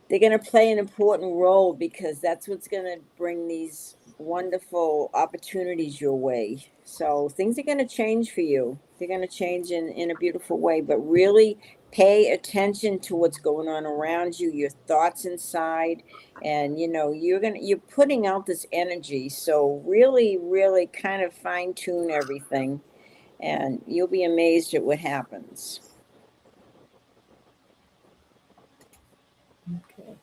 they're going to play an important role, because that's what's going to bring these wonderful opportunities your way. So things are going to change for you. They're going to change in a beautiful way, but really pay attention to what's going on around you, your thoughts inside, and you're putting out this energy. So really, really kind of fine tune everything, and you'll be amazed at what happens. Okay.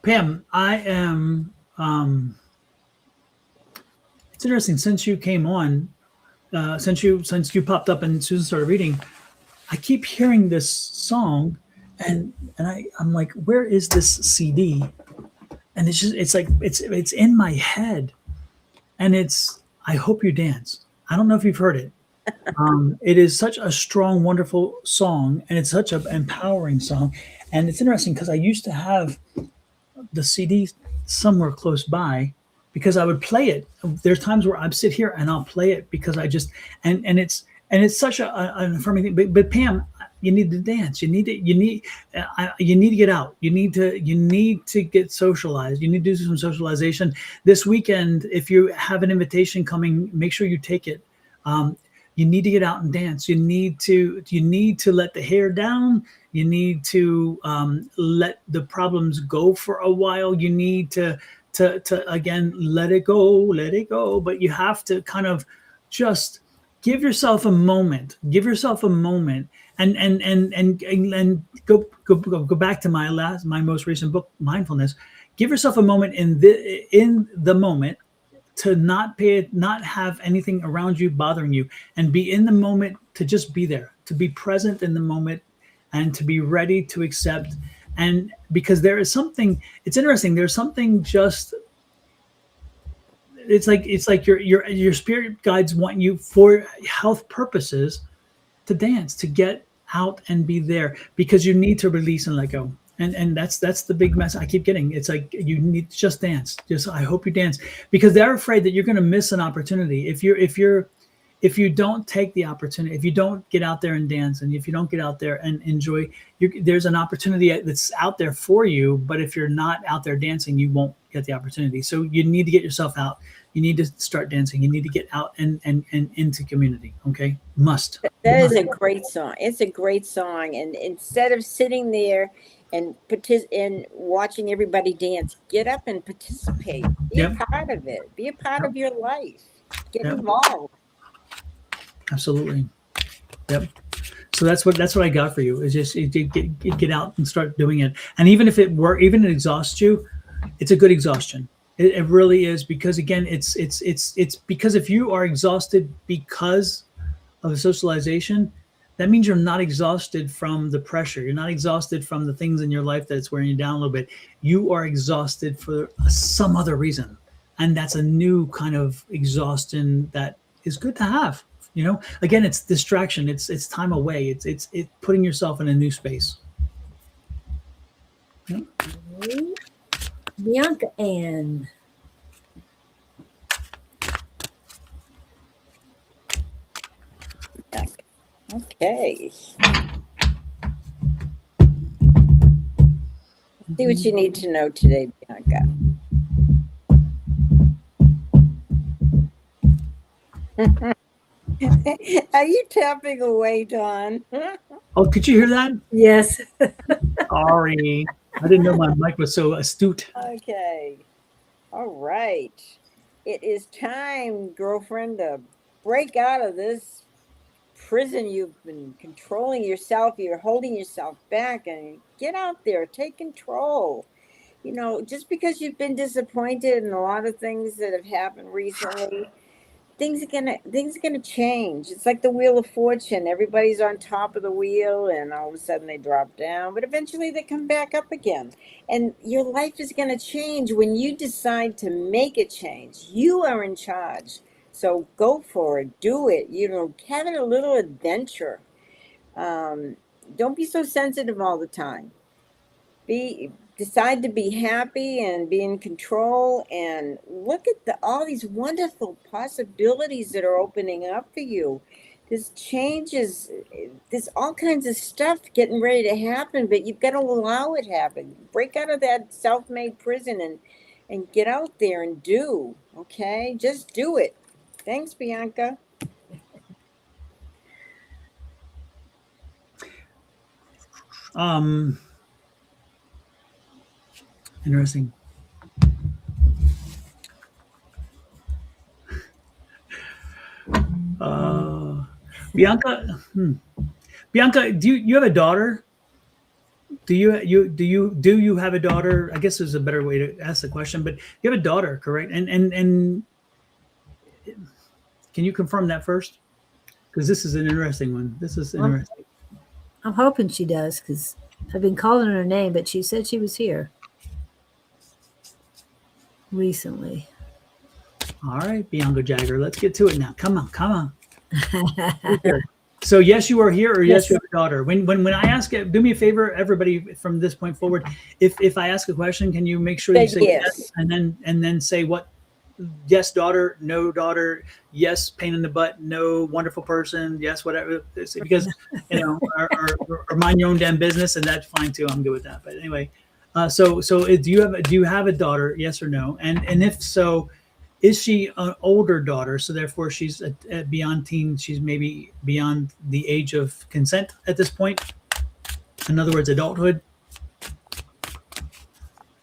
Pam, I am. It's interesting, since you came on, since you popped up and Susan started reading, I keep hearing this song, I'm like, where is this CD? And it's like it's in my head, and it's I Hope You Dance. I don't know if you've heard it. It is such a strong, wonderful song, and it's such an empowering song. And it's interesting because I used to have the CD somewhere close by because I would play it. There's times where I'd sit here and I'll play it because I just and it's such an affirming thing. But Pam, you need to dance. You need to get out. You need to get socialized. You need to do some socialization this weekend. If you have an invitation coming, make sure you take it. You need to get out and dance. You need to let the hair down. You need to let the problems go for a while. You need to again let it go. But you have to kind of just give yourself a moment. Give yourself a moment, and go back to my most recent book, Mindfulness. Give yourself a moment in the moment to not have anything around you bothering you, and be in the moment, to just be there, to be present in the moment, and to be ready to accept. And because there is something, it's interesting, there's something just, it's like your spirit guides want you for health purposes to dance, to get out and be there, because you need to release and let go. And that's the big message I keep getting. It's like, you need to just dance. Just, I hope you dance, because they're afraid that you're going to miss an opportunity if you don't take the opportunity, if you don't get out there and dance, and if you don't get out there and enjoy, there's an opportunity that's out there for you. But if you're not out there dancing, you won't get the opportunity. So you need to get yourself out. You need to start dancing. You need to get out and into community. Okay, must. That is a great song. It's a great song. And instead of sitting there and watching everybody dance, get up and participate. Be a part of it. Be a part of your life. Get involved. Absolutely. Yep. So that's what I got for you, is just get out and start doing it. And even if even it exhausts you, it's a good exhaustion. It really is, because again, it's because if you are exhausted because of socialization, that means you're not exhausted from the pressure. You're not exhausted from the things in your life that's wearing you down a little bit. You are exhausted for some other reason. And that's a new kind of exhaustion that is good to have. Again, it's distraction. It's time away. It's putting yourself in a new space. Yeah. Bianca Ann. Okay. See what you need to know today, Bianca. Are you tapping away, Dawn? Oh, could you hear that? Yes. Sorry. I didn't know my mic was so astute. Okay. All right. It is time, girlfriend, to break out of this prison. You've been controlling yourself. You're holding yourself back, and get out there. Take control. Just because you've been disappointed in a lot of things that have happened recently, things are gonna change. It's like the wheel of fortune. Everybody's on top of the wheel, and all of a sudden they drop down, but eventually they come back up again. And your life is gonna change when you decide to make a change. You are in charge. So go for it. Do it. Have it a little adventure. Don't be so sensitive all the time. Decide to be happy and be in control, and look at all these wonderful possibilities that are opening up for you. There's all kinds of stuff getting ready to happen, but you've got to allow it to happen. Break out of that self-made prison and get out there and do. Okay, just do it. Thanks, Bianca. Interesting. Bianca, do you have a daughter? Do you have a daughter? I guess there's a better way to ask the question, but you have a daughter, correct? And can you confirm that first? Because this is an interesting one. This is interesting. I'm hoping she does, because I've been calling her name, but she said she was here recently. All right, Bianca Jagger, let's get to it now. Come on, come on. So yes, you are here, or yes, Yes. you have a daughter. When I ask it, do me a favor, everybody, from this point forward. If I ask a question, can you make sure you say yes, and then say what? Yes, daughter. No, daughter. Yes, pain in the butt. No, wonderful person. Yes, whatever. Because or mind your own damn business, and that's fine too. I'm good with that. But anyway, so do you have a daughter? Yes or no? And if so, is she an older daughter? So therefore, she's beyond teen. She's maybe beyond the age of consent at this point. In other words, adulthood.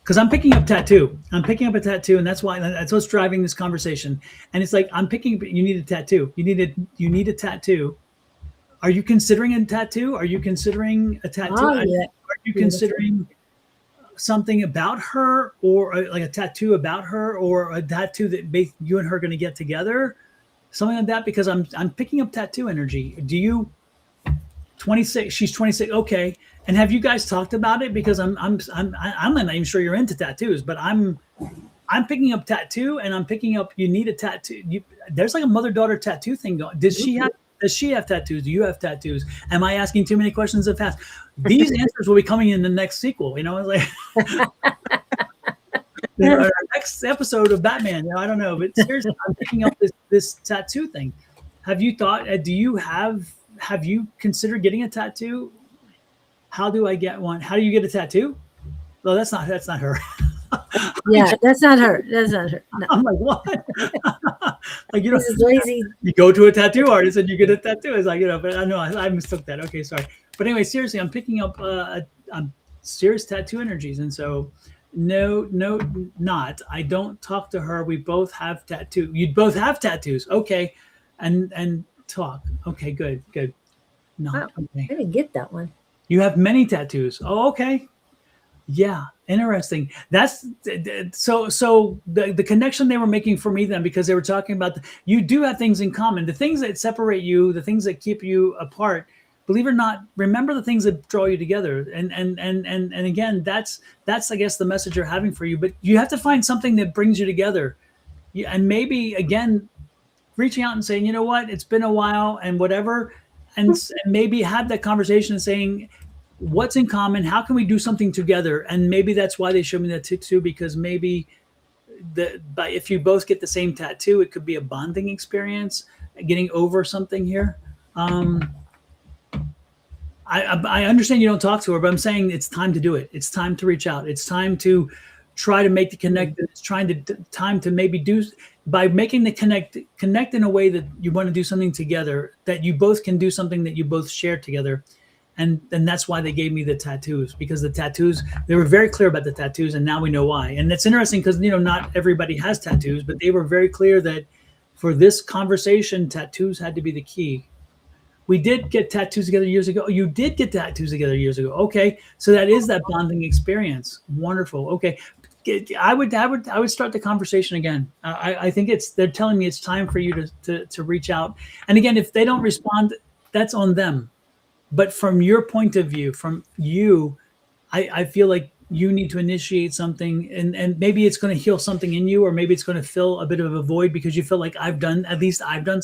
Because I'm picking up tattoo. I'm picking up a tattoo, and that's what's driving this conversation. And it's like you need a tattoo. You need a tattoo. Are you considering a tattoo? Are you considering a tattoo? Oh, yeah. Are you considering something about her, or like a tattoo about her, or a tattoo that you and her are going to get together, something like that? Because I'm picking up tattoo energy. Do you? 26. She's 26. Okay. And have you guys talked about it? Because I'm not even sure you're into tattoos, but I'm picking up tattoo, and I'm picking up you need a tattoo. There's like a mother-daughter tattoo thing going. Does she have tattoos? Do you have tattoos? Am I asking too many questions that fast? These answers will be coming in the next sequel. It's like our next episode of Batman. I don't know, but seriously, I'm picking up this tattoo thing. Have you thought? Have you considered getting a tattoo? How do I get one? How do you get a tattoo? Well, that's not her. Yeah, that's not her. That's not her. No. I'm like, what? Like, This is lazy. You go to a tattoo artist and you get a tattoo. It's like, but I know I mistook that. Okay, sorry. But anyway, seriously, I'm picking up serious tattoo energies. And so no, not. I don't talk to her. We both have tattoo. You both have tattoos. Okay. And talk. Okay, good. No, Wow, okay. I didn't get that one. You have many tattoos. Oh, okay. Yeah, interesting. That's so the connection they were making for me then, because they were talking about you do have things in common. The things that separate you, the things that keep you apart, believe it or not, remember the things that draw you together. And again, that's I guess the message you're having for you. But you have to find something that brings you together. And maybe again, reaching out and saying, you know what, it's been a while and whatever. And maybe have that conversation and saying, what's in common? How can we do something together? And maybe that's why they showed me that tattoo, because maybe if you both get the same tattoo, it could be a bonding experience, getting over something here. I understand you don't talk to her, but I'm saying it's time to do it. It's time to reach out. It's time to try to make the connect. It's time to maybe do by making the connect in a way that you want to do something together, that you both can do something that you both share together. And that's why they gave me the tattoos, because the tattoos, they were very clear about the tattoos, and now we know why. And it's interesting because, not everybody has tattoos, but they were very clear that for this conversation, tattoos had to be the key. We did get tattoos together years ago. You did get tattoos together years ago. Okay. So that is that bonding experience. Wonderful. Okay. I would start the conversation again. I think they're telling me it's time for you to reach out. And again, if they don't respond, that's on them. But from your point of view, from you, I feel like you need to initiate something, and maybe it's going to heal something in you, or maybe it's going to fill a bit of a void because you feel like I've done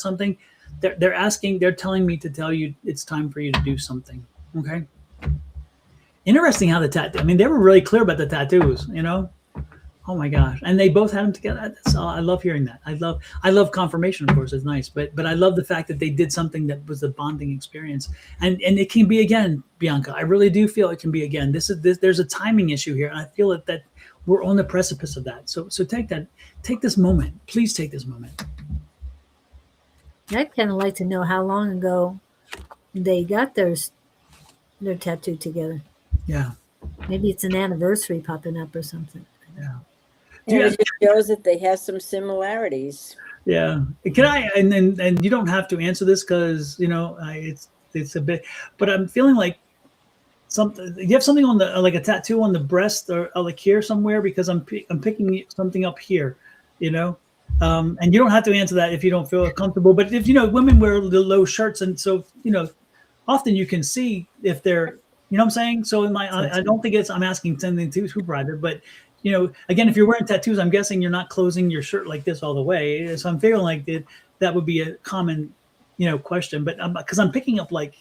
something. They're telling me to tell you it's time for you to do something. Okay. Interesting how they were really clear about the tattoos, Oh my gosh. And they both had them together. I love hearing that. I love confirmation, of course, it's nice, but I love the fact that they did something that was a bonding experience. And it can be again, Bianca. I really do feel it can be again. There's a timing issue here. And I feel that we're on the precipice of that. So take this moment. Please take this moment. I'd kind of like to know how long ago they got their tattoo together. Yeah. Maybe it's an anniversary popping up or something. Yeah. And it just shows that they have some similarities. Yeah. Can I, and you don't have to answer this because, it's a bit, but I'm feeling like you have something on like a tattoo on the breast or like here somewhere, because I'm picking something up here, and you don't have to answer that if you don't feel comfortable, but if, women wear the low shirts. And so, often you can see if they're, You know what I'm saying? So I don't think I'm asking something too private, but again, if you're wearing tattoos, I'm guessing you're not closing your shirt like this all the way. So I'm feeling like that would be a common, question. But because I'm picking up like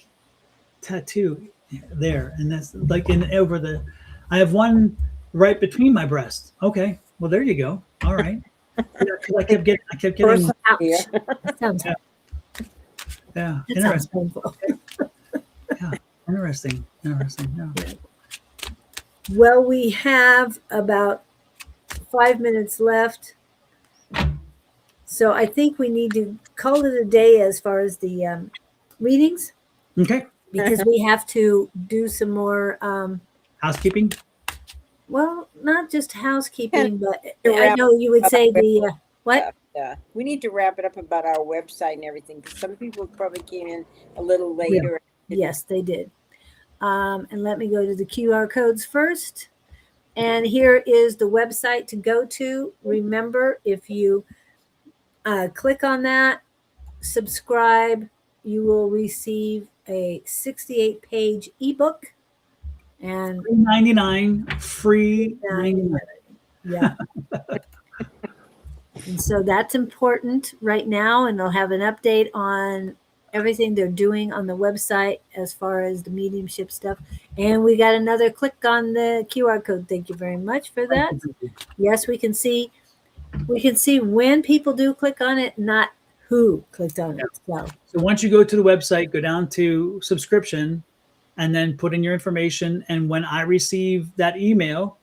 tattoo there, and that's like I have one right between my breasts. Okay, well there you go. All right. Yeah, 'cause I kept getting. Person Ouch. here. That sounds, Yeah. Yeah, that sounds interesting. painful. Yeah, interesting. Yeah. Well, we have about 5 minutes left. So I think we need to call it a day as far as the readings, Okay. because we have to do some more, Housekeeping. well, not just housekeeping, but To I wrap know you would up say with the, what? stuff. Yeah, we need to wrap it up about our website and everything, because some people probably came in a little later. Yes, they did. And let me go to the QR codes first. And here is the website to go to. Remember, if you click on that, subscribe, you will receive a 68-page ebook. And $3.99 free. 99. yeah. And so that's important right now. And they'll have an update on everything they're doing on the website as far as the mediumship stuff. And we got another click on the QR code. Thank you very much for that. Yes, we can see when people do click on it, not who clicked on it. So once you go to the website, go down to subscription and then put in your information. And when I receive that email,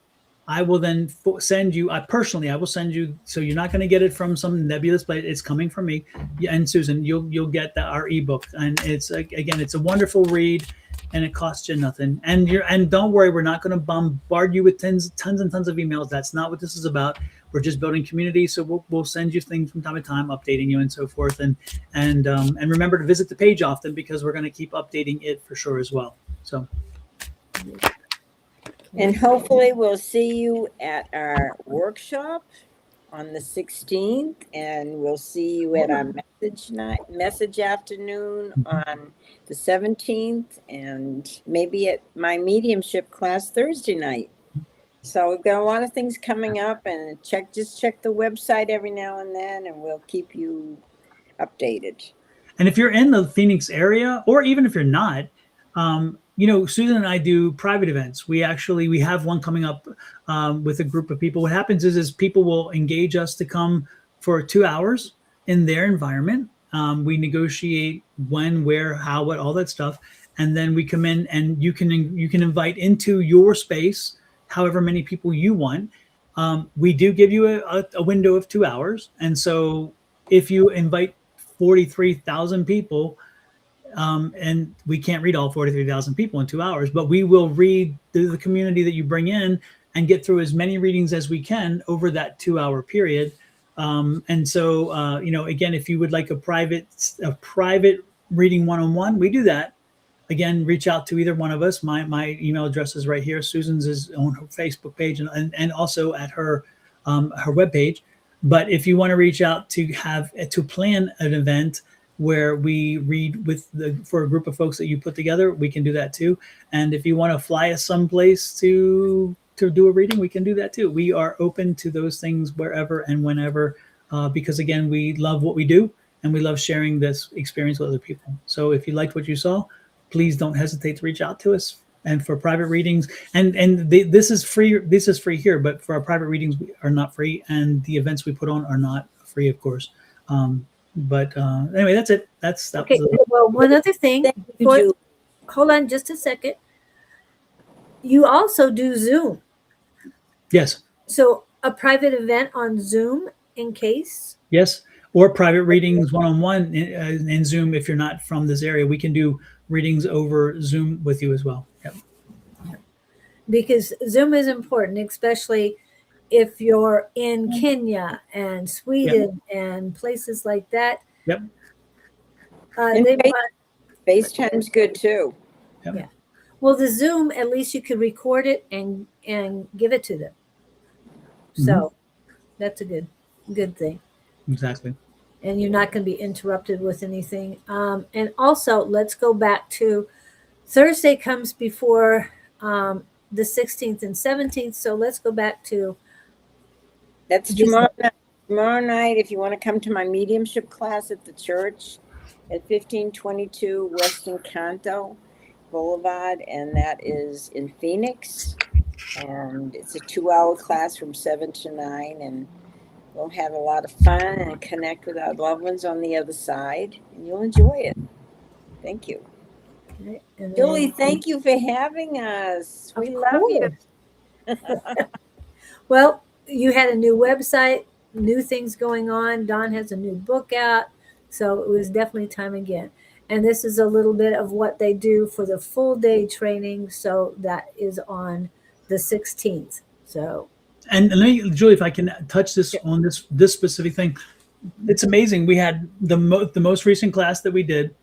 I will then send you, I will send you, so you're not going to get it from some nebulous place. It's coming from me. And Susan, you'll get our ebook. And it's, again, it's a wonderful read, and it costs you nothing. And don't worry, we're not going to bombard you with tons and tons of emails. That's not what this is about. We're just building community. So we'll send you things from time to time, updating you and so forth. And remember to visit the page often, because we're going to keep updating it for sure as well. So. And hopefully we'll see you at our workshop on the 16th, and we'll see you at our message afternoon on the 17th, and maybe at my mediumship class Thursday night. So we've got a lot of things coming up, and just check the website every now and then, and we'll keep you updated. And if you're in the Phoenix area, or even if you're not, Susan and I do private events. We have one coming up with a group of people. What happens is people will engage us to come for 2 hours in their environment. We negotiate when, where, how, what, all that stuff. And then we come in, and you can invite into your space however many people you want. We do give you a window of 2 hours. And so if you invite 43,000 people, and we can't read all 43,000 people in 2 hours, but we will read the community that you bring in and get through as many readings as we can over that 2 hour period. And so, again, if you would like a private reading one-on-one, we do that. Again, reach out to either one of us. My email address is right here. Susan's is on her Facebook page and also at her webpage. But if you want to reach out to plan an event where we read for a group of folks that you put together, we can do that too. And if you want to fly us someplace to do a reading, we can do that too. We are open to those things wherever and whenever, because again, we love what we do, and we love sharing this experience with other people. So if you liked what you saw, please don't hesitate to reach out to us. And for private readings, this is free. This is free here, but for our private readings, we are not free, and the events we put on are not free, of course. But anyway, that's it. That okay. Well, one other thing. Hold on just a second. You also do Zoom. Yes. So a private event on Zoom in case. Yes. Or private readings one-on-one in Zoom. If you're not from this area, we can do readings over Zoom with you as well. Yep. Because Zoom is important, especially if you're in Kenya and Sweden and places like that. Yep. FaceTime's good too. Yep. Yeah. Well, the Zoom, at least you could record it and give it to them. So that's a good thing. Exactly. And you're not going to be interrupted with anything. And also, let's go back to Thursday comes before the 16th and 17th. So let's go back to That's this. tomorrow night. Tomorrow night, if you want to come to my mediumship class at the church at 1522 West Encanto Boulevard, and that is in Phoenix. And it's a 2-hour class from 7 to 9, and we'll have a lot of fun and connect with our loved ones on the other side, and you'll enjoy it. Thank you. Okay, and Julie, then, thank you for having us. of We love you. course. Well, you had a new website, new things going on. Don has a new book out. So it was definitely time again. And this is a little bit of what they do for the full day training. So that is on the 16th. So, And let me, Julie, if I can touch this yeah. on this specific thing, it's amazing. We had the most recent class that we did.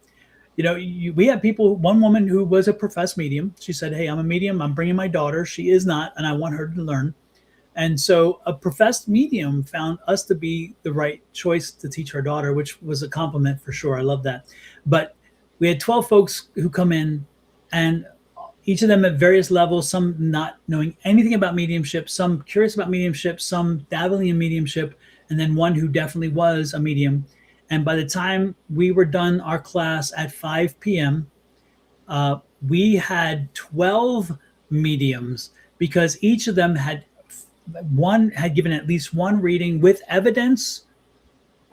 You know, we had people. One woman who was a professed medium. She said, "Hey, I'm a medium. I'm bringing my daughter. She is not, and I want her to learn." And so, a professed medium found us to be the right choice to teach her daughter, which was a compliment for sure. I love that. But we had 12 folks who come in, and each of them at various levels, some not knowing anything about mediumship, some curious about mediumship, some dabbling in mediumship, and then one who definitely was a medium. And by the time we were done our class at 5 p.m., we had 12 mediums because each of them had given at least one reading with evidence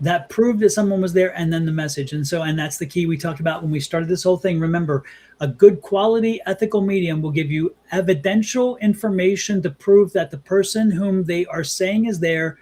that proved that someone was there, and then the message. And that's the key we talked about when we started this whole thing. Remember, a good quality ethical medium will give you evidential information to prove that the person whom they are saying is there,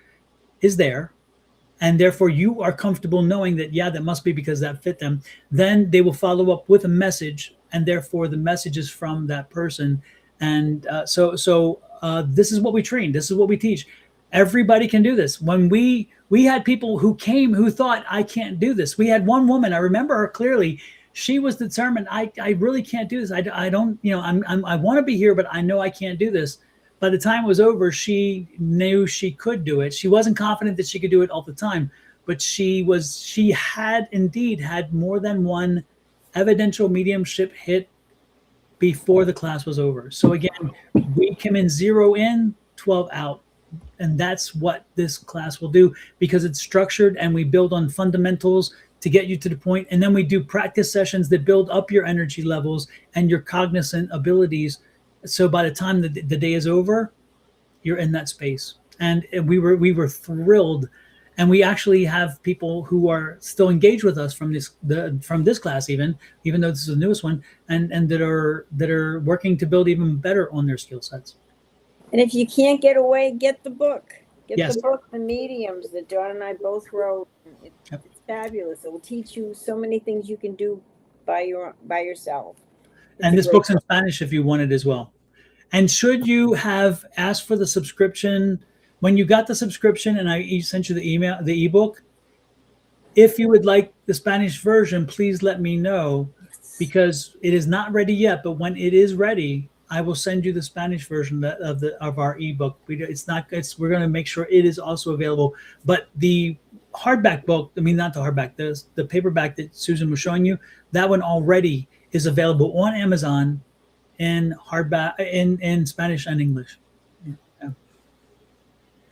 and therefore you are comfortable knowing that, yeah, that must be because that fit them. Then they will follow up with a message, and therefore the message is from that person. And this is what we train, this is what we teach. Everybody can do this. When we had people who came who thought, I can't do this. We had one woman, I remember her clearly. She was determined, I really can't do this. I don't, I want to be here, but I know I can't do this. By the time it was over, she knew she could do it. She wasn't confident that she could do it all the time, but she had indeed had more than one evidential mediumship hit before the class was over. So again, we come in 0 in, 12 out. And that's what this class will do, because it's structured and we build on fundamentals to get you to the point. And then we do practice sessions that build up your energy levels and your cognizant abilities. So by the time the day is over, you're in that space. And we were thrilled. And we actually have people who are still engaged with us from this class, even though this is the newest one, and that are working to build even better on their skill sets. And if you can't get away, get the book. Get Yes. the book, The Mediums, that Dawn and I both wrote. It's fabulous. It will teach you so many things you can do by yourself. And this book's in Spanish if you want it as well. And should you have asked for the subscription, when you got the subscription and I sent you the ebook, if you would like the Spanish version, please let me know, because it is not ready yet. But when it is ready, I will send you the Spanish version of our ebook. We're going to make sure it is also available. But the hardback book, not the hardback, the paperback that Susan was showing you, that one already is available on Amazon in hardback, in Spanish and English. Yeah.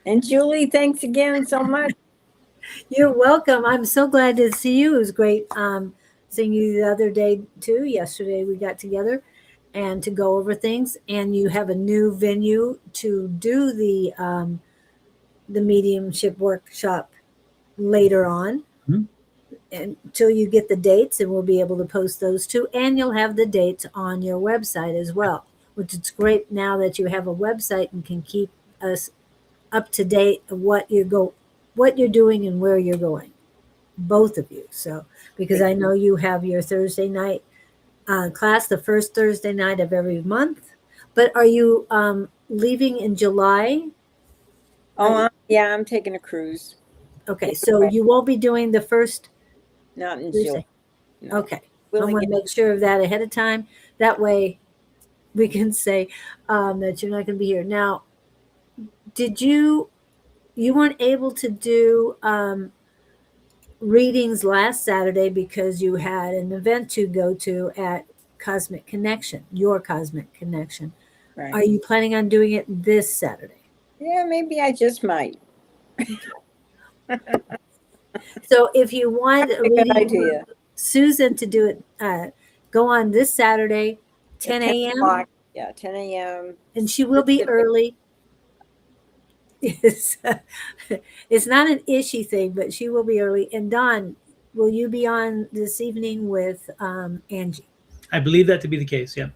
And Julie, thanks again so much. You're welcome. I'm so glad to see you. It was great seeing you the other day too. Yesterday we got together and to go over things. And you have a new venue to do the mediumship workshop later on. Mm-hmm. Until you get the dates, and we'll be able to post those too. And you'll have the dates on your website as well, which is great now that you have a website and can keep us up to date of what you're doing and where you're going, both of you. So, because I know you have your Thursday night class, the first Thursday night of every month. But are you leaving in July? Oh, yeah, I'm taking a cruise. Okay, so you won't be doing the first. Not in July. No. Okay. I want to make sure of that ahead of time. That way we can say that you're not going to be here. Now, you weren't able to do readings last Saturday because you had an event to go to at cosmic connection, your cosmic connection. Right. Are you planning on doing it this Saturday? Yeah, maybe I just might. So if you want a A good reading idea. with Susan to do it, go on this Saturday, 10 At 10 a.m. o'clock. Yeah, 10 a.m. and she will be Pacific. early. It's not an ishy thing, but she will be early. And Dawn, will you be on this evening with Angie? I believe that to be the case. Yeah.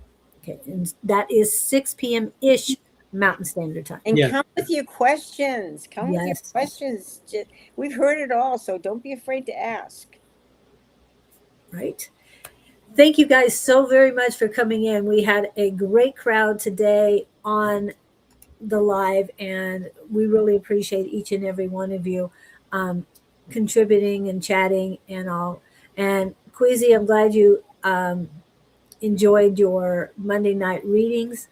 Okay, and that is 6 p.m. ish Mountain Standard Time. And Yeah. come with your questions. Come with your Yes. questions. We've heard it all, so don't be afraid to ask. Right. Thank you guys so very much for coming in. We had a great crowd today on the live, and we really appreciate each and every one of you contributing and chatting and all. And Queasy, I'm glad you enjoyed your Monday night readings.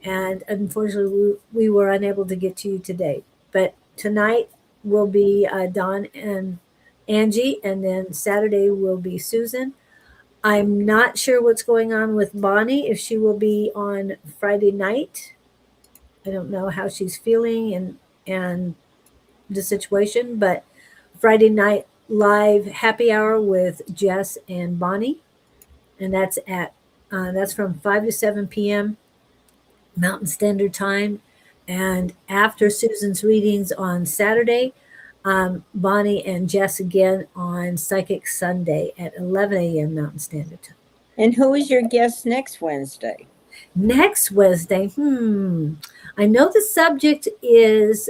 And unfortunately, we were unable to get to you today. But tonight will be Dawn and Angie, and then Saturday will be Susan. I'm not sure what's going on with Bonnie, if she will be on Friday night. I don't know how she's feeling and the situation, but Friday night live happy hour with Jess and Bonnie, and that's from 5 to 7 p.m. Mountain Standard Time. And after Susan's readings on Saturday, Bonnie and Jess again on Psychic Sunday at 11 a.m. Mountain Standard Time. And who is your guest next Wednesday? Next Wednesday, I know the subject is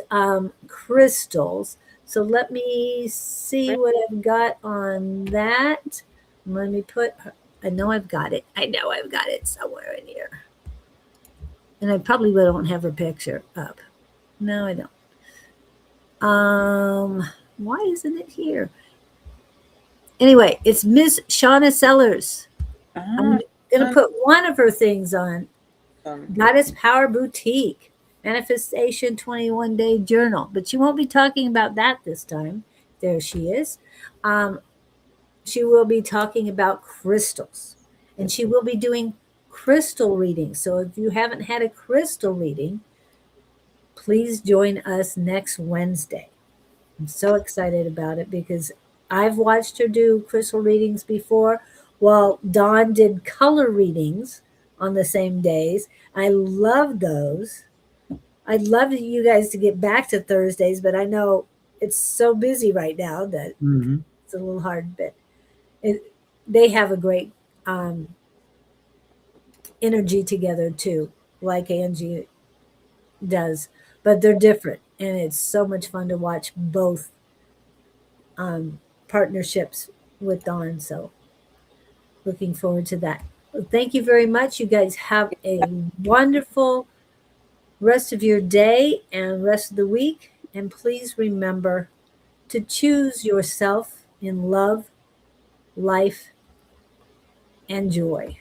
crystals. So let me see what I've got on that. Let me I know I've got it. I know I've got it somewhere in here. And I probably don't have her picture up. No, I don't. Why isn't it here? Anyway, it's Miss Shauna Sellers. I'm going to put one of her things on. Goddess Power Boutique, Manifestation 21 Day Journal. But she won't be talking about that this time. There she is. She will be talking about crystals. And she will be doing crystal readings. So if you haven't had a crystal reading, please join us next Wednesday. I'm so excited about it because I've watched her do crystal readings before. Well, Dawn did color readings on the same days. I love those. I'd love you guys to get back to Thursdays, but I know it's so busy right now that it's a little hard. But they have a great energy together too, like Angie does. But they're different, and it's so much fun to watch both partnerships with Dawn. So looking forward to that. Well, thank you very much. You guys have a wonderful rest of your day and rest of the week. And please remember to choose yourself in love, life, and joy.